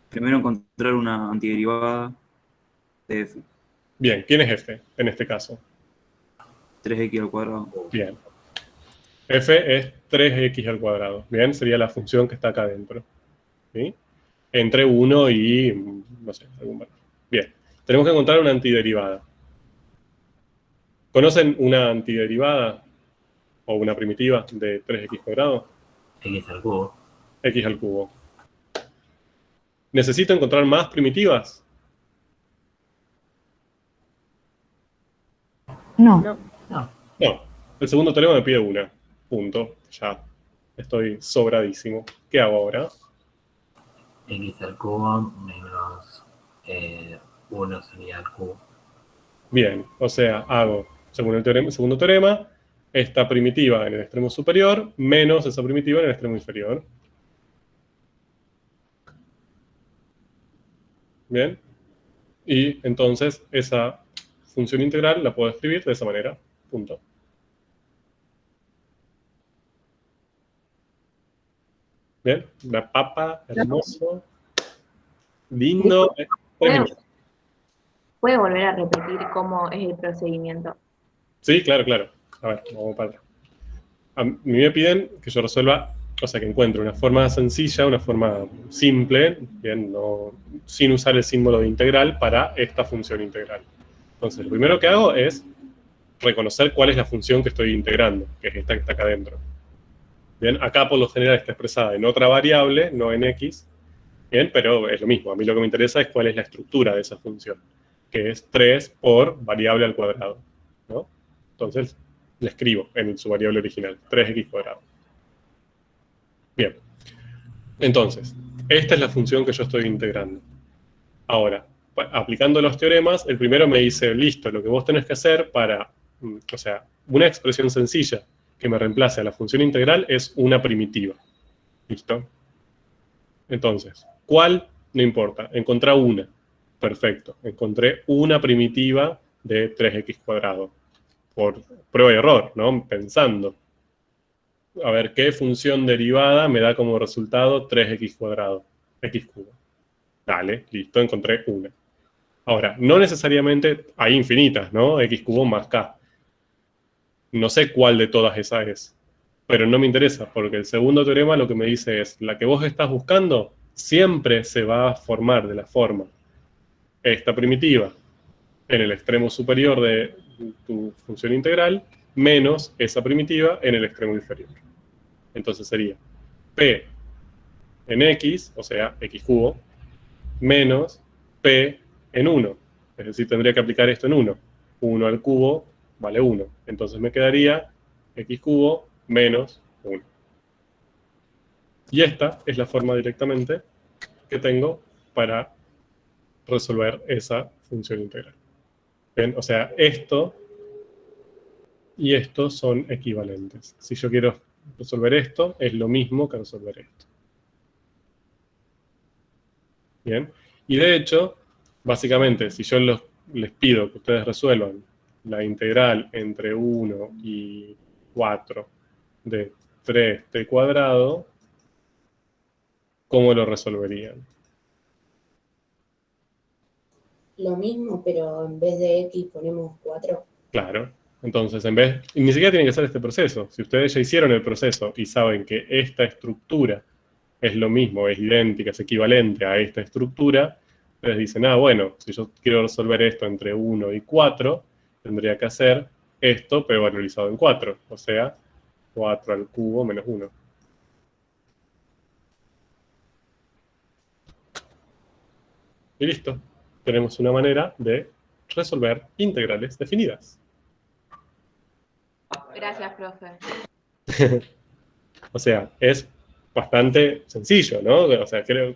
Primero encontrar una antiderivada de f. Bien, ¿quién es f en este caso? 3x al cuadrado. Bien. F es 3x al cuadrado. Bien, sería la función que está acá adentro. ¿Sí? Entre 1 y, no sé, algún valor. Bien, tenemos que encontrar una antiderivada. ¿Conocen una antiderivada o una primitiva de 3x cuadrado? X al cubo. X al cubo. ¿Necesito encontrar más primitivas? No. No. No. El segundo teorema me pide una. Punto. Ya estoy sobradísimo. ¿Qué hago ahora? X al cubo menos 1 sería al cubo. Bien, o sea, hago, según el segundo teorema, esta primitiva en el extremo superior menos esa primitiva en el extremo inferior. Bien. Y entonces esa función integral la puedo escribir de esa manera. Punto. Bien, una papa, hermoso, lindo. ¿Puede volver a repetir cómo es el procedimiento? Sí, claro, claro. A ver, vamos para atrás. A mí me piden que yo resuelva, o sea, que encuentre una forma sencilla, una forma simple, bien, no, sin usar el símbolo de integral para esta función integral. Entonces, lo primero que hago es reconocer cuál es la función que estoy integrando, que es esta que está acá adentro. Bien, acá por lo general está expresada en otra variable, no en x, bien, pero es lo mismo. A mí lo que me interesa es cuál es la estructura de esa función, que es 3 por variable al cuadrado, ¿no? Entonces, le escribo en su variable original, 3x cuadrado. Bien. Entonces, esta es la función que yo estoy integrando. Ahora, aplicando los teoremas, el primero me dice, listo, lo que vos tenés que hacer para, o sea, una expresión sencilla que me reemplace a la función integral es una primitiva. ¿Listo? Entonces, ¿cuál? No importa, encontré una. Perfecto, encontré una primitiva de 3x cuadrado. Por prueba y error, ¿no? Pensando. A ver, ¿qué función derivada me da como resultado 3x cuadrado? X cubo. Dale, listo, encontré una. Ahora, no necesariamente hay infinitas, ¿no? X cubo más k. No sé cuál de todas esas es, pero no me interesa, porque el segundo teorema lo que me dice es, la que vos estás buscando siempre se va a formar de la forma esta primitiva en el extremo superior de tu función integral, menos esa primitiva en el extremo inferior. Entonces sería p en x, o sea, x cubo, menos p en 1. Es decir, tendría que aplicar esto en 1. 1 al cubo vale 1. Entonces me quedaría x cubo menos 1. Y esta es la forma directamente que tengo para resolver esa función integral. ¿Ven? O sea, esto y esto son equivalentes. Si yo quiero resolver esto, es lo mismo que resolver esto. Bien. Y de hecho, básicamente, si yo les pido que ustedes resuelvan la integral entre 1 y 4 de 3t cuadrado, ¿cómo lo resolverían? Lo mismo, pero en vez de x ponemos 4. Claro. Entonces, y ni siquiera tiene que ser este proceso. Si ustedes ya hicieron el proceso y saben que esta estructura es lo mismo, es idéntica, es equivalente a esta estructura, ustedes dicen, bueno, si yo quiero resolver esto entre 1 y 4, tendría que hacer esto, pero valorizado en 4, o sea, 4 al cubo menos 1. Y listo. Tenemos una manera de resolver integrales definidas. Gracias, profe. O sea, es bastante sencillo, ¿no? O sea, creo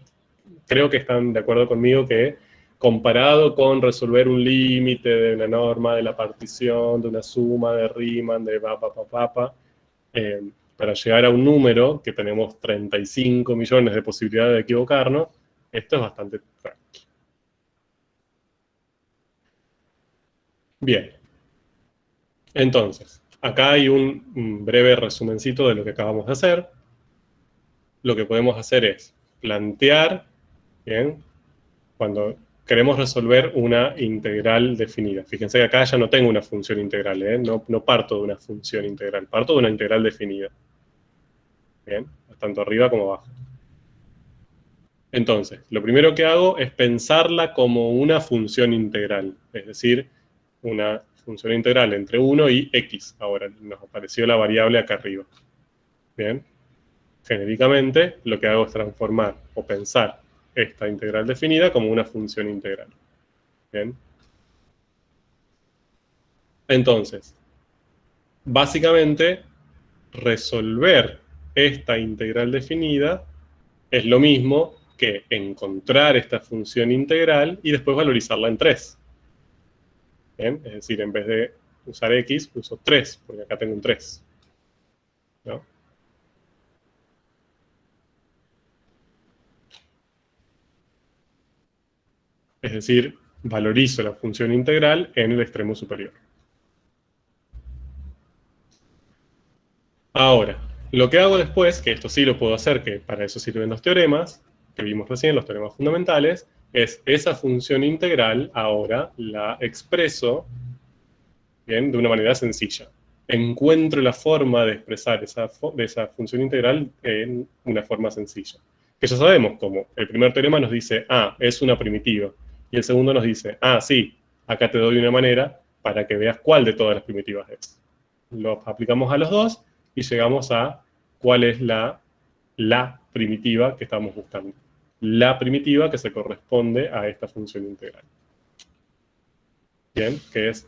que están de acuerdo conmigo que comparado con resolver un límite de una norma, de la partición, de una suma, de Riemann, de para llegar a un número que tenemos 35 millones de posibilidades de equivocarnos, esto es bastante tranquilo. Bien. Entonces, acá hay un breve resumencito de lo que acabamos de hacer. Lo que podemos hacer es plantear, ¿bien? Cuando queremos resolver una integral definida. Fíjense que acá ya no tengo una función integral, ¿eh? No parto de una función integral, parto de una integral definida. ¿Bien? Tanto arriba como abajo. Entonces, lo primero que hago es pensarla como una función integral, es decir, una función integral entre 1 y x. Ahora nos apareció la variable acá arriba. Bien. Genéricamente, lo que hago es transformar o pensar esta integral definida como una función integral. Bien. Entonces, básicamente, resolver esta integral definida es lo mismo que encontrar esta función integral y después valorizarla en 3. ¿Bien? Es decir, en vez de usar x, uso 3, porque acá tengo un 3. ¿No? Es decir, valorizo la función integral en el extremo superior. Ahora, Lo que hago después, que esto sí lo puedo hacer, que para eso sirven los teoremas, que vimos recién, los teoremas fundamentales, es esa función integral, ahora la expreso, ¿bien?, de una manera sencilla. Encuentro la forma de expresar esa función integral en una forma sencilla. Que ya sabemos, como el primer teorema nos dice, es una primitiva, y el segundo nos dice, sí, acá te doy una manera para que veas cuál de todas las primitivas es. Lo aplicamos a los dos y llegamos a cuál es la primitiva que estamos buscando. La primitiva que se corresponde a esta función integral. Bien, que es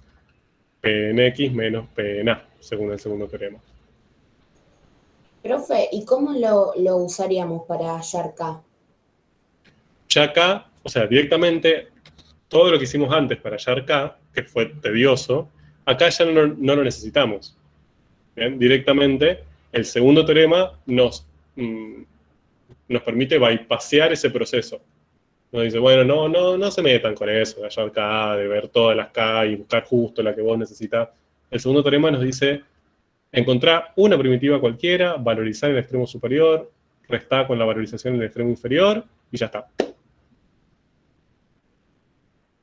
P en X menos P en A, según el segundo teorema. Profe, ¿y cómo lo usaríamos para hallar K? Ya acá, o sea, directamente, todo lo que hicimos antes para hallar K, que fue tedioso, acá ya no lo necesitamos. Bien, directamente, el segundo teorema nos permite bypassear ese proceso. Nos dice, bueno, no se metan con eso, de hallar K, de ver todas las K y buscar justo la que vos necesitas. El segundo teorema nos dice, encontrar una primitiva cualquiera, valorizar en el extremo superior, restar con la valorización en el extremo inferior, y ya está.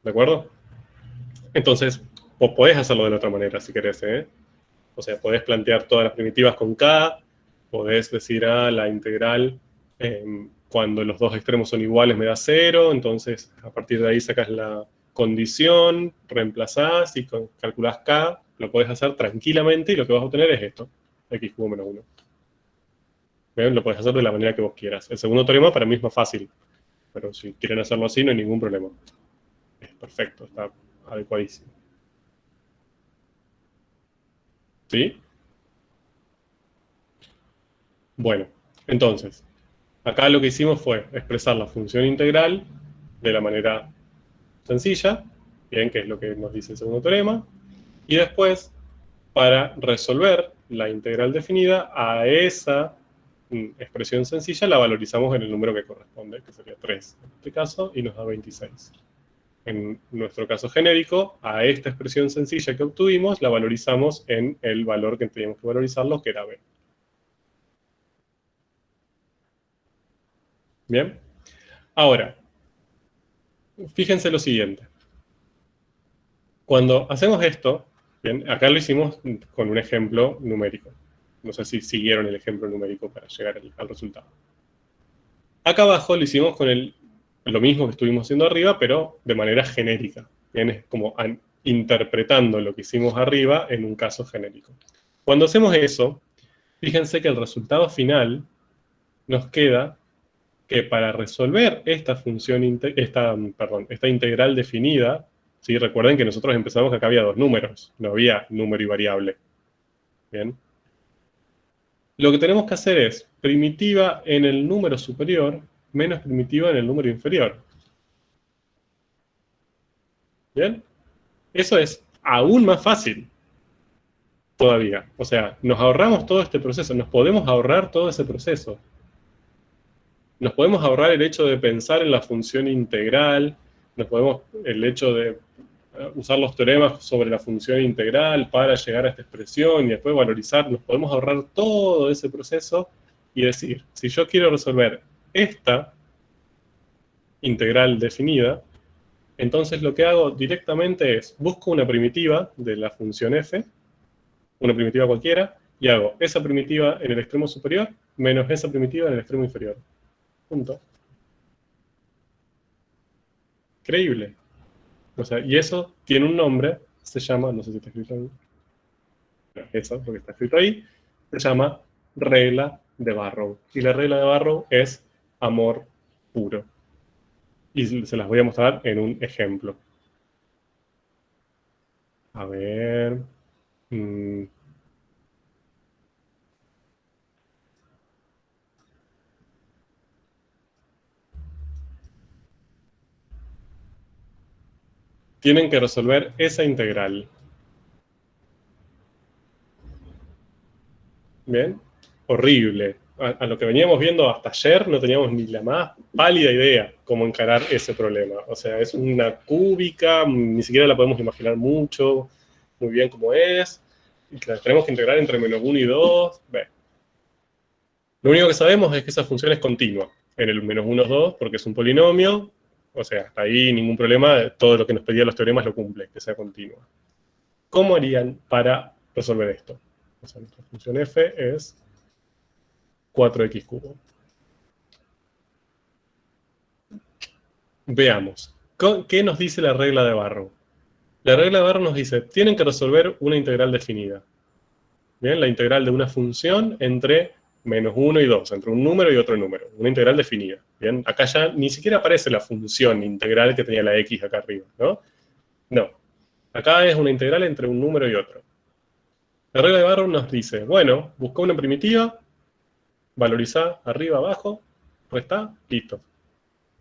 ¿De acuerdo? Entonces, vos podés hacerlo de la otra manera, si querés, ¿eh? O sea, podés plantear todas las primitivas con K, podés decir, la integral, cuando los dos extremos son iguales me da 0, entonces a partir de ahí sacas la condición, reemplazás y calculás K, lo podés hacer tranquilamente y lo que vas a obtener es esto, x cubo menos 1. ¿Bien? Lo podés hacer de la manera que vos quieras. El segundo teorema para mí es más fácil, pero si quieren hacerlo así no hay ningún problema. Es perfecto, está adecuadísimo. ¿Sí? Bueno, entonces, acá lo que hicimos fue expresar la función integral de la manera sencilla, bien, que es lo que nos dice el segundo teorema, y después, para resolver la integral definida, a esa expresión sencilla la valorizamos en el número que corresponde, que sería 3 en este caso, y nos da 26. En nuestro caso genérico, a esta expresión sencilla que obtuvimos, la valorizamos en el valor que teníamos que valorizarlo, que era B. Bien. Ahora, fíjense lo siguiente. Cuando hacemos esto, bien, acá lo hicimos con un ejemplo numérico. No sé si siguieron el ejemplo numérico para llegar al resultado. Acá abajo lo hicimos con lo mismo que estuvimos haciendo arriba, pero de manera genérica. Bien, es como interpretando lo que hicimos arriba en un caso genérico. Cuando hacemos eso, fíjense que el resultado final nos queda que para resolver esta integral definida, ¿sí? Recuerden que nosotros empezamos que acá había dos números, no había número y variable. Bien. Lo que tenemos que hacer es primitiva en el número superior menos primitiva en el número inferior. ¿Bien? Eso es aún más fácil todavía. O sea, nos ahorramos todo este proceso, nos podemos ahorrar todo ese proceso. Nos podemos ahorrar el hecho de pensar en la función integral, el hecho de usar los teoremas sobre la función integral para llegar a esta expresión y después valorizar. Nos podemos ahorrar todo ese proceso y decir, si yo quiero resolver esta integral definida, entonces lo que hago directamente es, busco una primitiva de la función f, una primitiva cualquiera, y hago esa primitiva en el extremo superior menos esa primitiva en el extremo inferior. Punto. Increíble. O sea, y eso tiene un nombre, se llama, no sé si está escrito ahí, eso, lo que está escrito ahí, se llama regla de Barrow. Y la regla de Barrow es amor puro. Y se las voy a mostrar en un ejemplo. A ver. Tienen que resolver esa integral. ¿Bien? Horrible. A lo que veníamos viendo hasta ayer no teníamos ni la más pálida idea cómo encarar ese problema. O sea, es una cúbica, ni siquiera la podemos imaginar mucho, muy bien cómo es. Y la tenemos que integrar entre -1 y 2. Ve. Lo único que sabemos es que esa función es continua en el menos 1, 2, porque es un polinomio, o sea, hasta ahí ningún problema, todo lo que nos pedían los teoremas lo cumple, que sea continua. ¿Cómo harían para resolver esto? O sea, nuestra función f es 4x cubo. Veamos, ¿qué nos dice la regla de Barrow? La regla de Barrow nos dice, tienen que resolver una integral definida. Bien, la integral de una función entre menos 1 y 2, entre un número y otro número, una integral definida. Bien, acá ya ni siquiera aparece la función integral que tenía la x acá arriba, ¿no? No, acá es una integral entre un número y otro. La regla de Barrow nos dice, bueno, busca una primitiva, valorizá arriba, abajo, restá, listo.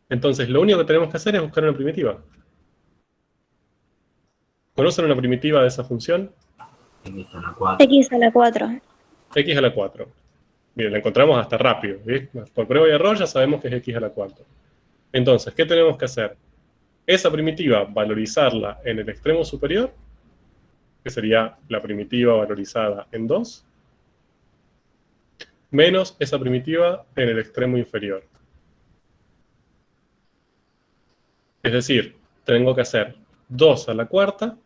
Entonces, lo único que tenemos que hacer es buscar una primitiva. ¿Conocen una primitiva de esa función? X a la 4. X a la 4. X a la 4. Bien, la encontramos hasta rápido. ¿Sí? Por prueba y error ya sabemos que es X a la 4. Entonces, ¿qué tenemos que hacer? Esa primitiva, valorizarla en el extremo superior, que sería la primitiva valorizada en 2, menos esa primitiva en el extremo inferior. Es decir, tengo que hacer 2 a la cuarta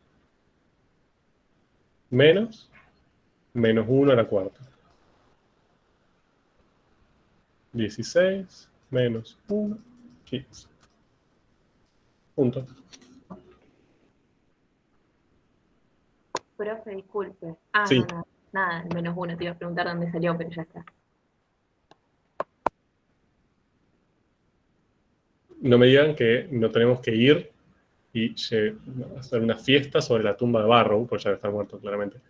menos 1 a la cuarta. 16 menos 1, 15. Punto. Profe, disculpe. Sí. No, nada, el menos 1, te iba a preguntar dónde salió, pero ya está. No me digan que no tenemos que ir y hacer una fiesta sobre la tumba de Barrow, porque ya está muerto claramente.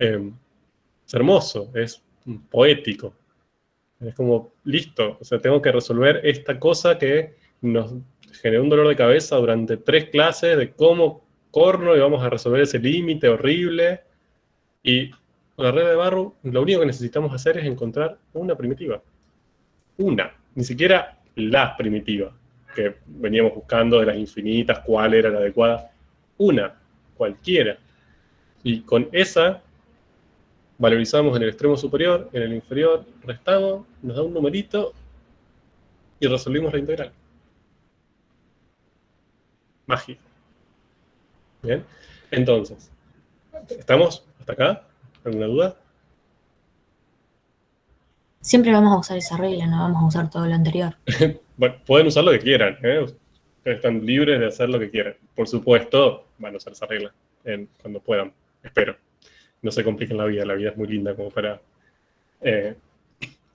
Es hermoso, es poético. Es como, listo, o sea, tengo que resolver esta cosa que nos generó un dolor de cabeza durante 3 clases de cómo corno y vamos a resolver ese límite horrible. Y con la regla de Barrow, lo único que necesitamos hacer es encontrar una primitiva. Una, ni siquiera la primitiva que veníamos buscando de las infinitas, cuál era la adecuada. Una, cualquiera. Y con esa valorizamos en el extremo superior, en el inferior restamos, nos da un numerito y resolvimos la integral. Mágico. Bien, entonces, ¿estamos hasta acá? ¿Alguna duda? Siempre vamos a usar esa regla, no vamos a usar todo lo anterior. Bueno, pueden usar lo que quieran, ¿eh? Ustedes están libres de hacer lo que quieran. Por supuesto, van a usar esa regla cuando puedan, espero. No se compliquen la vida es muy linda como para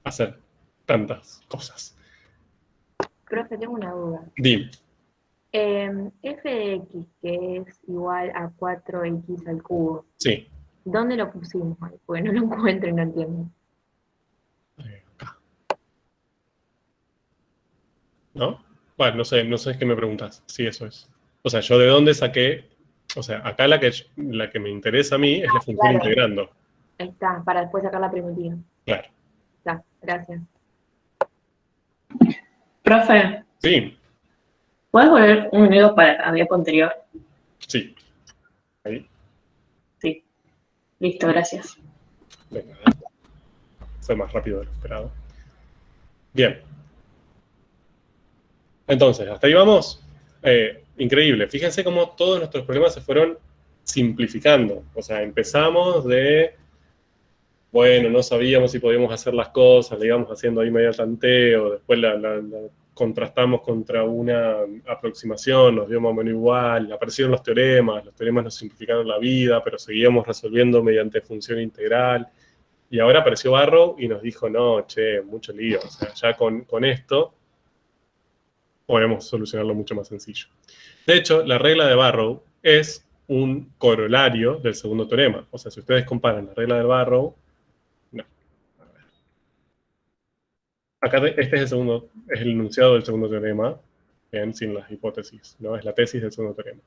hacer tantas cosas. Profe, tengo una duda. Dime. F de x, que es igual a 4x al cubo. Sí. ¿Dónde lo pusimos ahí? Porque no lo encuentro y no entiendo. Acá. ¿No? Bueno, no sé qué me preguntas. Sí, eso es. O sea, yo de dónde saqué. O sea, acá la que me interesa a mí es la función claro. integrando. Ahí está, para después sacar la primitiva. Claro. Está, gracias. Profe, Sí, ¿puedes volver un minuto para la diapo anterior? sí. Ahí. Sí. Listo, gracias. Venga. Fue más rápido de lo esperado. Bien. Entonces, hasta ahí vamos. Increíble. Fíjense cómo todos nuestros problemas se fueron simplificando. O sea, empezamos de, bueno, no sabíamos si podíamos hacer las cosas, le íbamos haciendo ahí medio tanteo, después la contrastamos contra una aproximación, nos dio más o menos igual, aparecieron los teoremas nos simplificaron la vida, pero seguíamos resolviendo mediante función integral. Y ahora apareció Barrow y nos dijo, no, che, mucho lío. O sea, ya con esto podemos solucionarlo mucho más sencillo. De hecho, la regla de Barrow es un corolario del segundo teorema. O sea, si ustedes comparan la regla de Barrow... No. A ver. Acá este es el enunciado del segundo teorema, bien, sin las hipótesis, ¿no? Es la tesis del segundo teorema.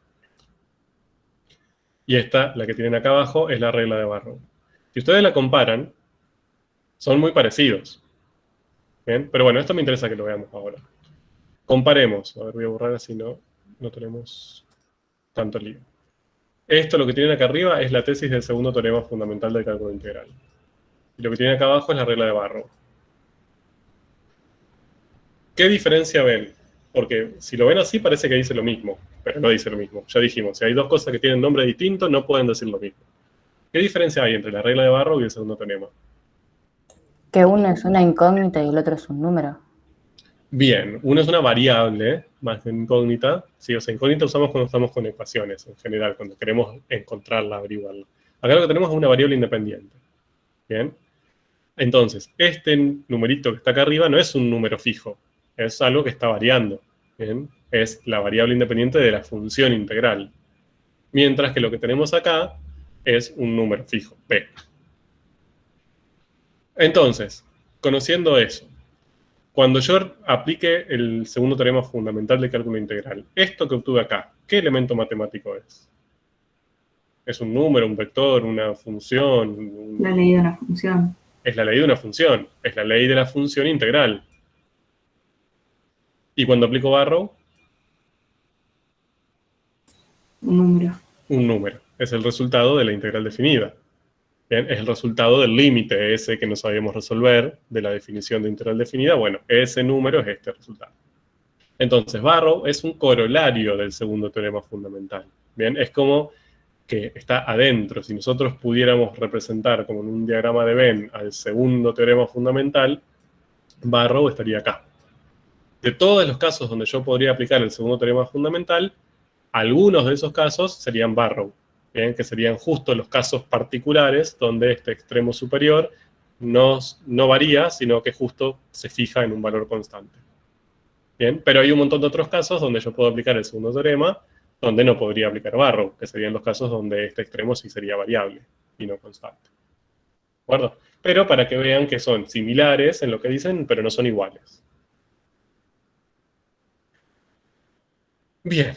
Y esta, la que tienen acá abajo, es la regla de Barrow. Si ustedes la comparan, son muy parecidos. ¿Bien? Pero bueno, esto me interesa que lo veamos ahora. Comparemos. A ver, voy a borrar así no tenemos tanto lío. Esto, lo que tienen acá arriba, es la tesis del segundo teorema fundamental del cálculo integral. Y lo que tienen acá abajo es la regla de Barrow. ¿Qué diferencia ven? Porque si lo ven así parece que dice lo mismo, pero no dice lo mismo. Ya dijimos, si hay dos cosas que tienen nombre distinto, no pueden decir lo mismo. ¿Qué diferencia hay entre la regla de Barrow y el segundo teorema? Que uno es una incógnita y el otro es un número. Bien, uno es una variable, más que incógnita. Sí, o sea, incógnita usamos cuando estamos con ecuaciones, en general, cuando queremos encontrarla, averiguarla. Acá lo que tenemos es una variable independiente. Bien. Entonces, este numerito que está acá arriba no es un número fijo, es algo que está variando. ¿Bien? Es la variable independiente de la función integral. Mientras que lo que tenemos acá es un número fijo, p. Entonces, conociendo eso, cuando yo aplique el segundo teorema fundamental de cálculo integral, esto que obtuve acá, ¿qué elemento matemático es? ¿Es un número, un vector, una función? La ley de una función. Es la ley de una función, es la ley de la función integral. ¿Y cuando aplico Barrow? Un número. Un número. Es el resultado de la integral definida. Bien, es el resultado del límite ese que no sabíamos resolver de la definición de integral definida. Bueno, ese número es este resultado. Entonces, Barrow es un corolario del segundo teorema fundamental. Bien, es como que está adentro. Si nosotros pudiéramos representar como en un diagrama de Venn al segundo teorema fundamental, Barrow estaría acá. De todos los casos donde yo podría aplicar el segundo teorema fundamental, algunos de esos casos serían Barrow. Bien, que serían justo los casos particulares donde este extremo superior no varía, sino que justo se fija en un valor constante. Bien, pero hay un montón de otros casos donde yo puedo aplicar el segundo teorema, donde no podría aplicar Barrow, que serían los casos donde este extremo sí sería variable y no constante. ¿De acuerdo? Pero para que vean que son similares en lo que dicen, pero no son iguales. Bien.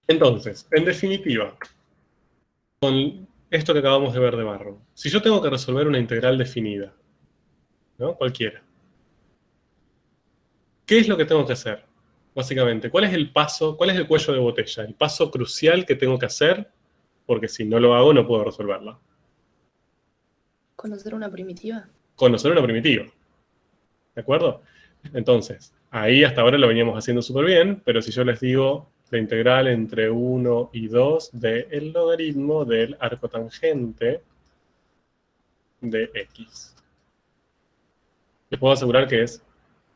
Entonces, en definitiva, con esto que acabamos de ver de Barrow, si yo tengo que resolver una integral definida, ¿no? Cualquiera, ¿qué es lo que tengo que hacer? Básicamente, ¿cuál es el paso, cuál es el cuello de botella? El paso crucial que tengo que hacer, porque si no lo hago no puedo resolverla. ¿Conocer una primitiva? Conocer una primitiva. ¿De acuerdo? Entonces, ahí hasta ahora lo veníamos haciendo súper bien, pero si yo les digo la integral entre 1 y 2 del logaritmo del arco tangente de x. Les puedo asegurar que es...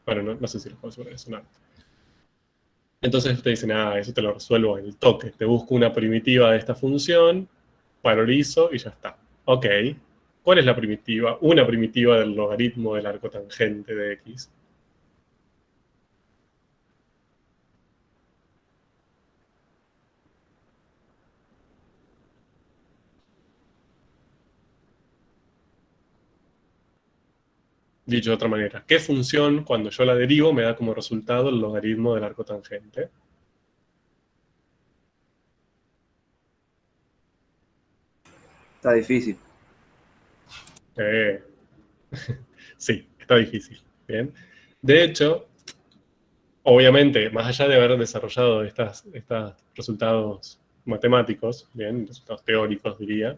Bueno, no sé si les puedo asegurar eso, no. Entonces ustedes dicen, eso te lo resuelvo en el toque. Te busco una primitiva de esta función, valorizo y ya está. Ok. ¿Cuál es la primitiva? Una primitiva del logaritmo del arco tangente de x. Dicho de otra manera, ¿qué función, cuando yo la derivo, me da como resultado el logaritmo del arco tangente? Está difícil. Sí, está difícil. Bien. De hecho, obviamente, más allá de haber desarrollado estos resultados matemáticos, bien, resultados teóricos, diría,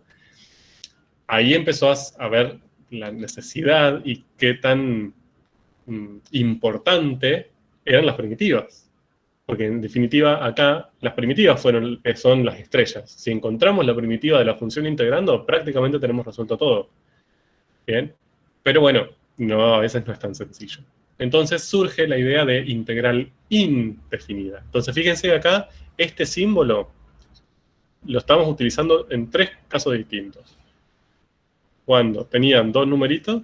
ahí empezó a ver la necesidad y qué tan importante eran las primitivas. Porque en definitiva acá las primitivas son las estrellas. Si encontramos la primitiva de la función integrando, prácticamente tenemos resuelto todo. ¿Bien? Pero bueno, no, a veces no es tan sencillo. Entonces surge la idea de integral indefinida. Entonces fíjense que acá este símbolo lo estamos utilizando en 3 casos distintos. Cuando tenían 2 numeritos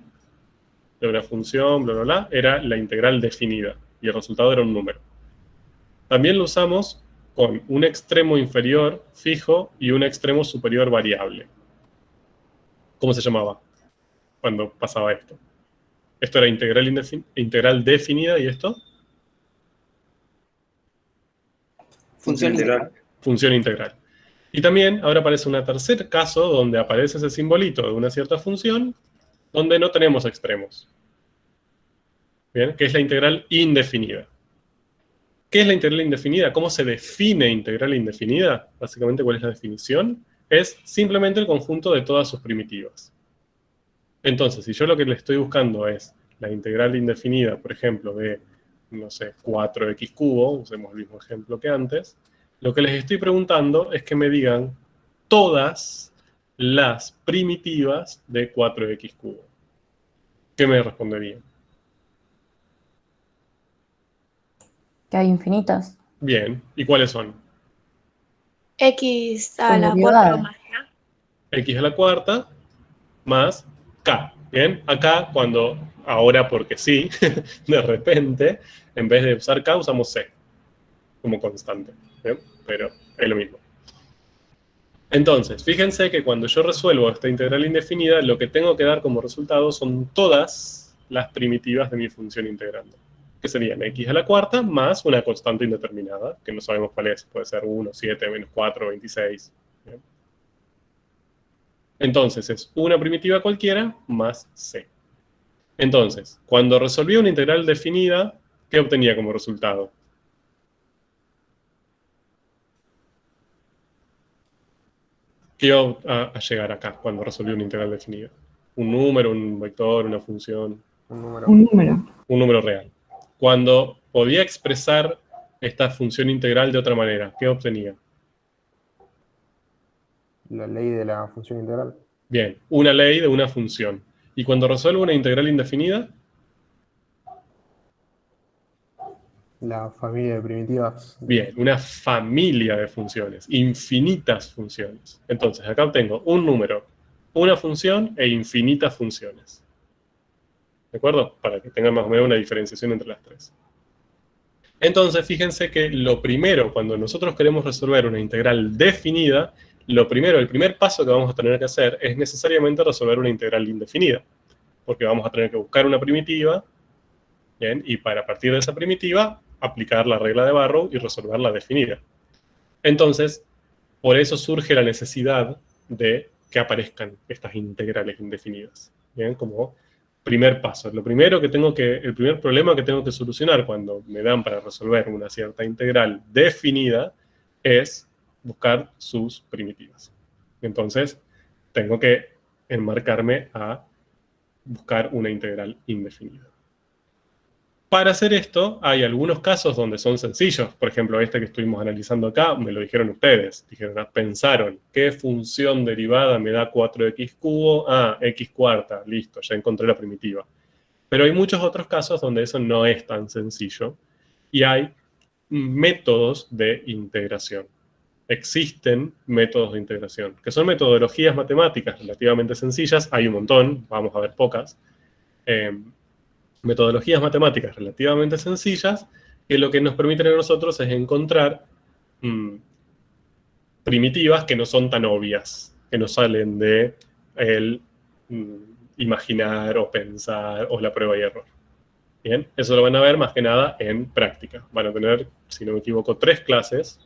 de una función, bla, bla, bla, era la integral definida, y el resultado era un número. También lo usamos con un extremo inferior fijo y un extremo superior variable. ¿Cómo se llamaba cuando pasaba esto? Esto era integral definida, ¿y esto? Función integral. Función integral. Y también ahora aparece un tercer caso donde aparece ese simbolito de una cierta función donde no tenemos extremos. ¿Bien? Que es la integral indefinida. ¿Qué es la integral indefinida? ¿Cómo se define integral indefinida? Básicamente, ¿cuál es la definición? Es simplemente el conjunto de todas sus primitivas. Entonces, si yo lo que le estoy buscando es la integral indefinida, por ejemplo, de, no sé, 4x cubo, usemos el mismo ejemplo que antes, lo que les estoy preguntando es que me digan todas las primitivas de 4x cubo. ¿Qué me responderían? Que hay infinitas. Bien, ¿y cuáles son? X a Como la 4 derivada. más K. X a la cuarta más K. Bien, acá cuando, ahora porque sí, de repente, en vez de usar K usamos C como constante. ¿Bien? Pero es lo mismo. Entonces, fíjense que cuando yo resuelvo esta integral indefinida, lo que tengo que dar como resultado son todas las primitivas de mi función integrando, que serían x a la cuarta más una constante indeterminada, que no sabemos cuál es, puede ser 1, 7, menos 4, 26. ¿Bien? Entonces, es una primitiva cualquiera más c. Entonces, cuando resolví una integral definida, ¿qué obtenía como resultado? ¿Qué iba a llegar acá cuando resolví una integral definida? Un número, un vector, una función. Un número. Un número. Un número real. Cuando podía expresar esta función integral de otra manera, ¿qué obtenía? La ley de la función integral. Bien, una ley de una función. Y cuando resuelvo una integral indefinida, La familia de primitivas. bien, una familia de funciones, infinitas funciones. Entonces, acá obtengo un número, una función e infinitas funciones. ¿De acuerdo? Para que tengan más o menos una diferenciación entre las tres. Entonces, fíjense que lo primero, cuando nosotros queremos resolver una integral definida, lo primero, el primer paso que vamos a tener que hacer es necesariamente resolver una integral indefinida. Porque vamos a tener que buscar una primitiva, ¿bien? Y para partir de esa primitiva, aplicar la regla de Barrow y resolver la definida. Entonces, por eso surge la necesidad de que aparezcan estas integrales indefinidas. ¿Bien? Como primer paso. El primer problema que tengo que solucionar cuando me dan para resolver una cierta integral definida es buscar sus primitivas. Entonces, tengo que enmarcarme a buscar una integral indefinida. Para hacer esto, hay algunos casos donde son sencillos. Por ejemplo, este que estuvimos analizando acá, me lo dijeron ustedes. Dijeron, pensaron, ¿qué función derivada me da 4x cubo? Ah, x cuarta, listo, ya encontré la primitiva. Pero hay muchos otros casos donde eso no es tan sencillo. Y hay métodos de integración. Existen métodos de integración, que son metodologías matemáticas relativamente sencillas. Hay un montón, vamos a ver pocas. Metodologías matemáticas relativamente sencillas que lo que nos permiten a nosotros es encontrar primitivas que no son tan obvias, que no salen de el imaginar o pensar o la prueba y error. Bien, eso lo van a ver más que nada en práctica. Van a tener, si no me equivoco, 3 clases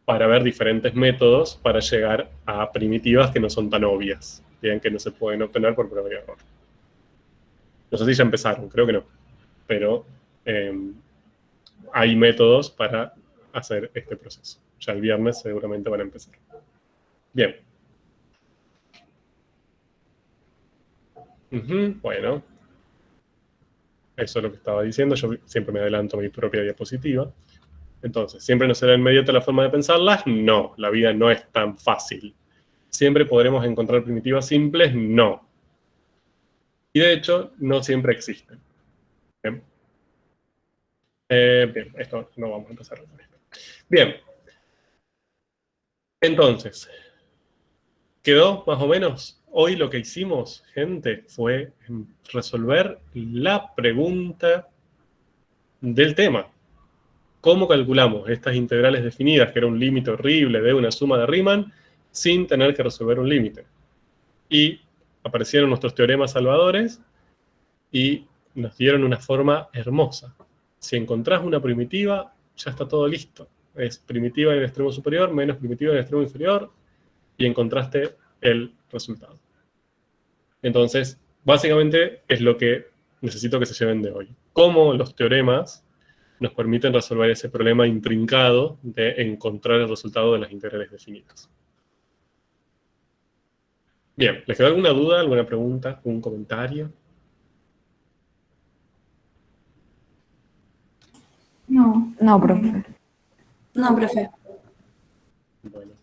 para ver diferentes métodos para llegar a primitivas que no son tan obvias, bien, que no se pueden obtener por prueba y error. No sé si ya empezaron, creo que no. Pero hay métodos para hacer este proceso. Ya el viernes seguramente van a empezar. Bien. Bueno. Eso es lo que estaba diciendo. Yo siempre me adelanto a mi propia diapositiva. Entonces, ¿siempre nos será inmediata la forma de pensarlas? No, la vida no es tan fácil. ¿Siempre podremos encontrar primitivas simples? No. Y de hecho, no siempre existen. Bien. Bien, esto no vamos a empezar con esto. Bien. Entonces, ¿quedó más o menos? Hoy lo que hicimos, gente, fue resolver la pregunta del tema. ¿Cómo calculamos estas integrales definidas, que era un límite horrible de una suma de Riemann, sin tener que resolver un límite? Y aparecieron nuestros teoremas salvadores y nos dieron una forma hermosa. Si encontrás una primitiva, ya está todo listo. Es primitiva en el extremo superior, menos primitiva en el extremo inferior, y encontraste el resultado. Entonces, básicamente es lo que necesito que se lleven de hoy. Cómo los teoremas nos permiten resolver ese problema intrincado de encontrar el resultado de las integrales definidas. Bien, ¿les quedó alguna duda, alguna pregunta, algún comentario? No. No, profe. No, profe. Bueno.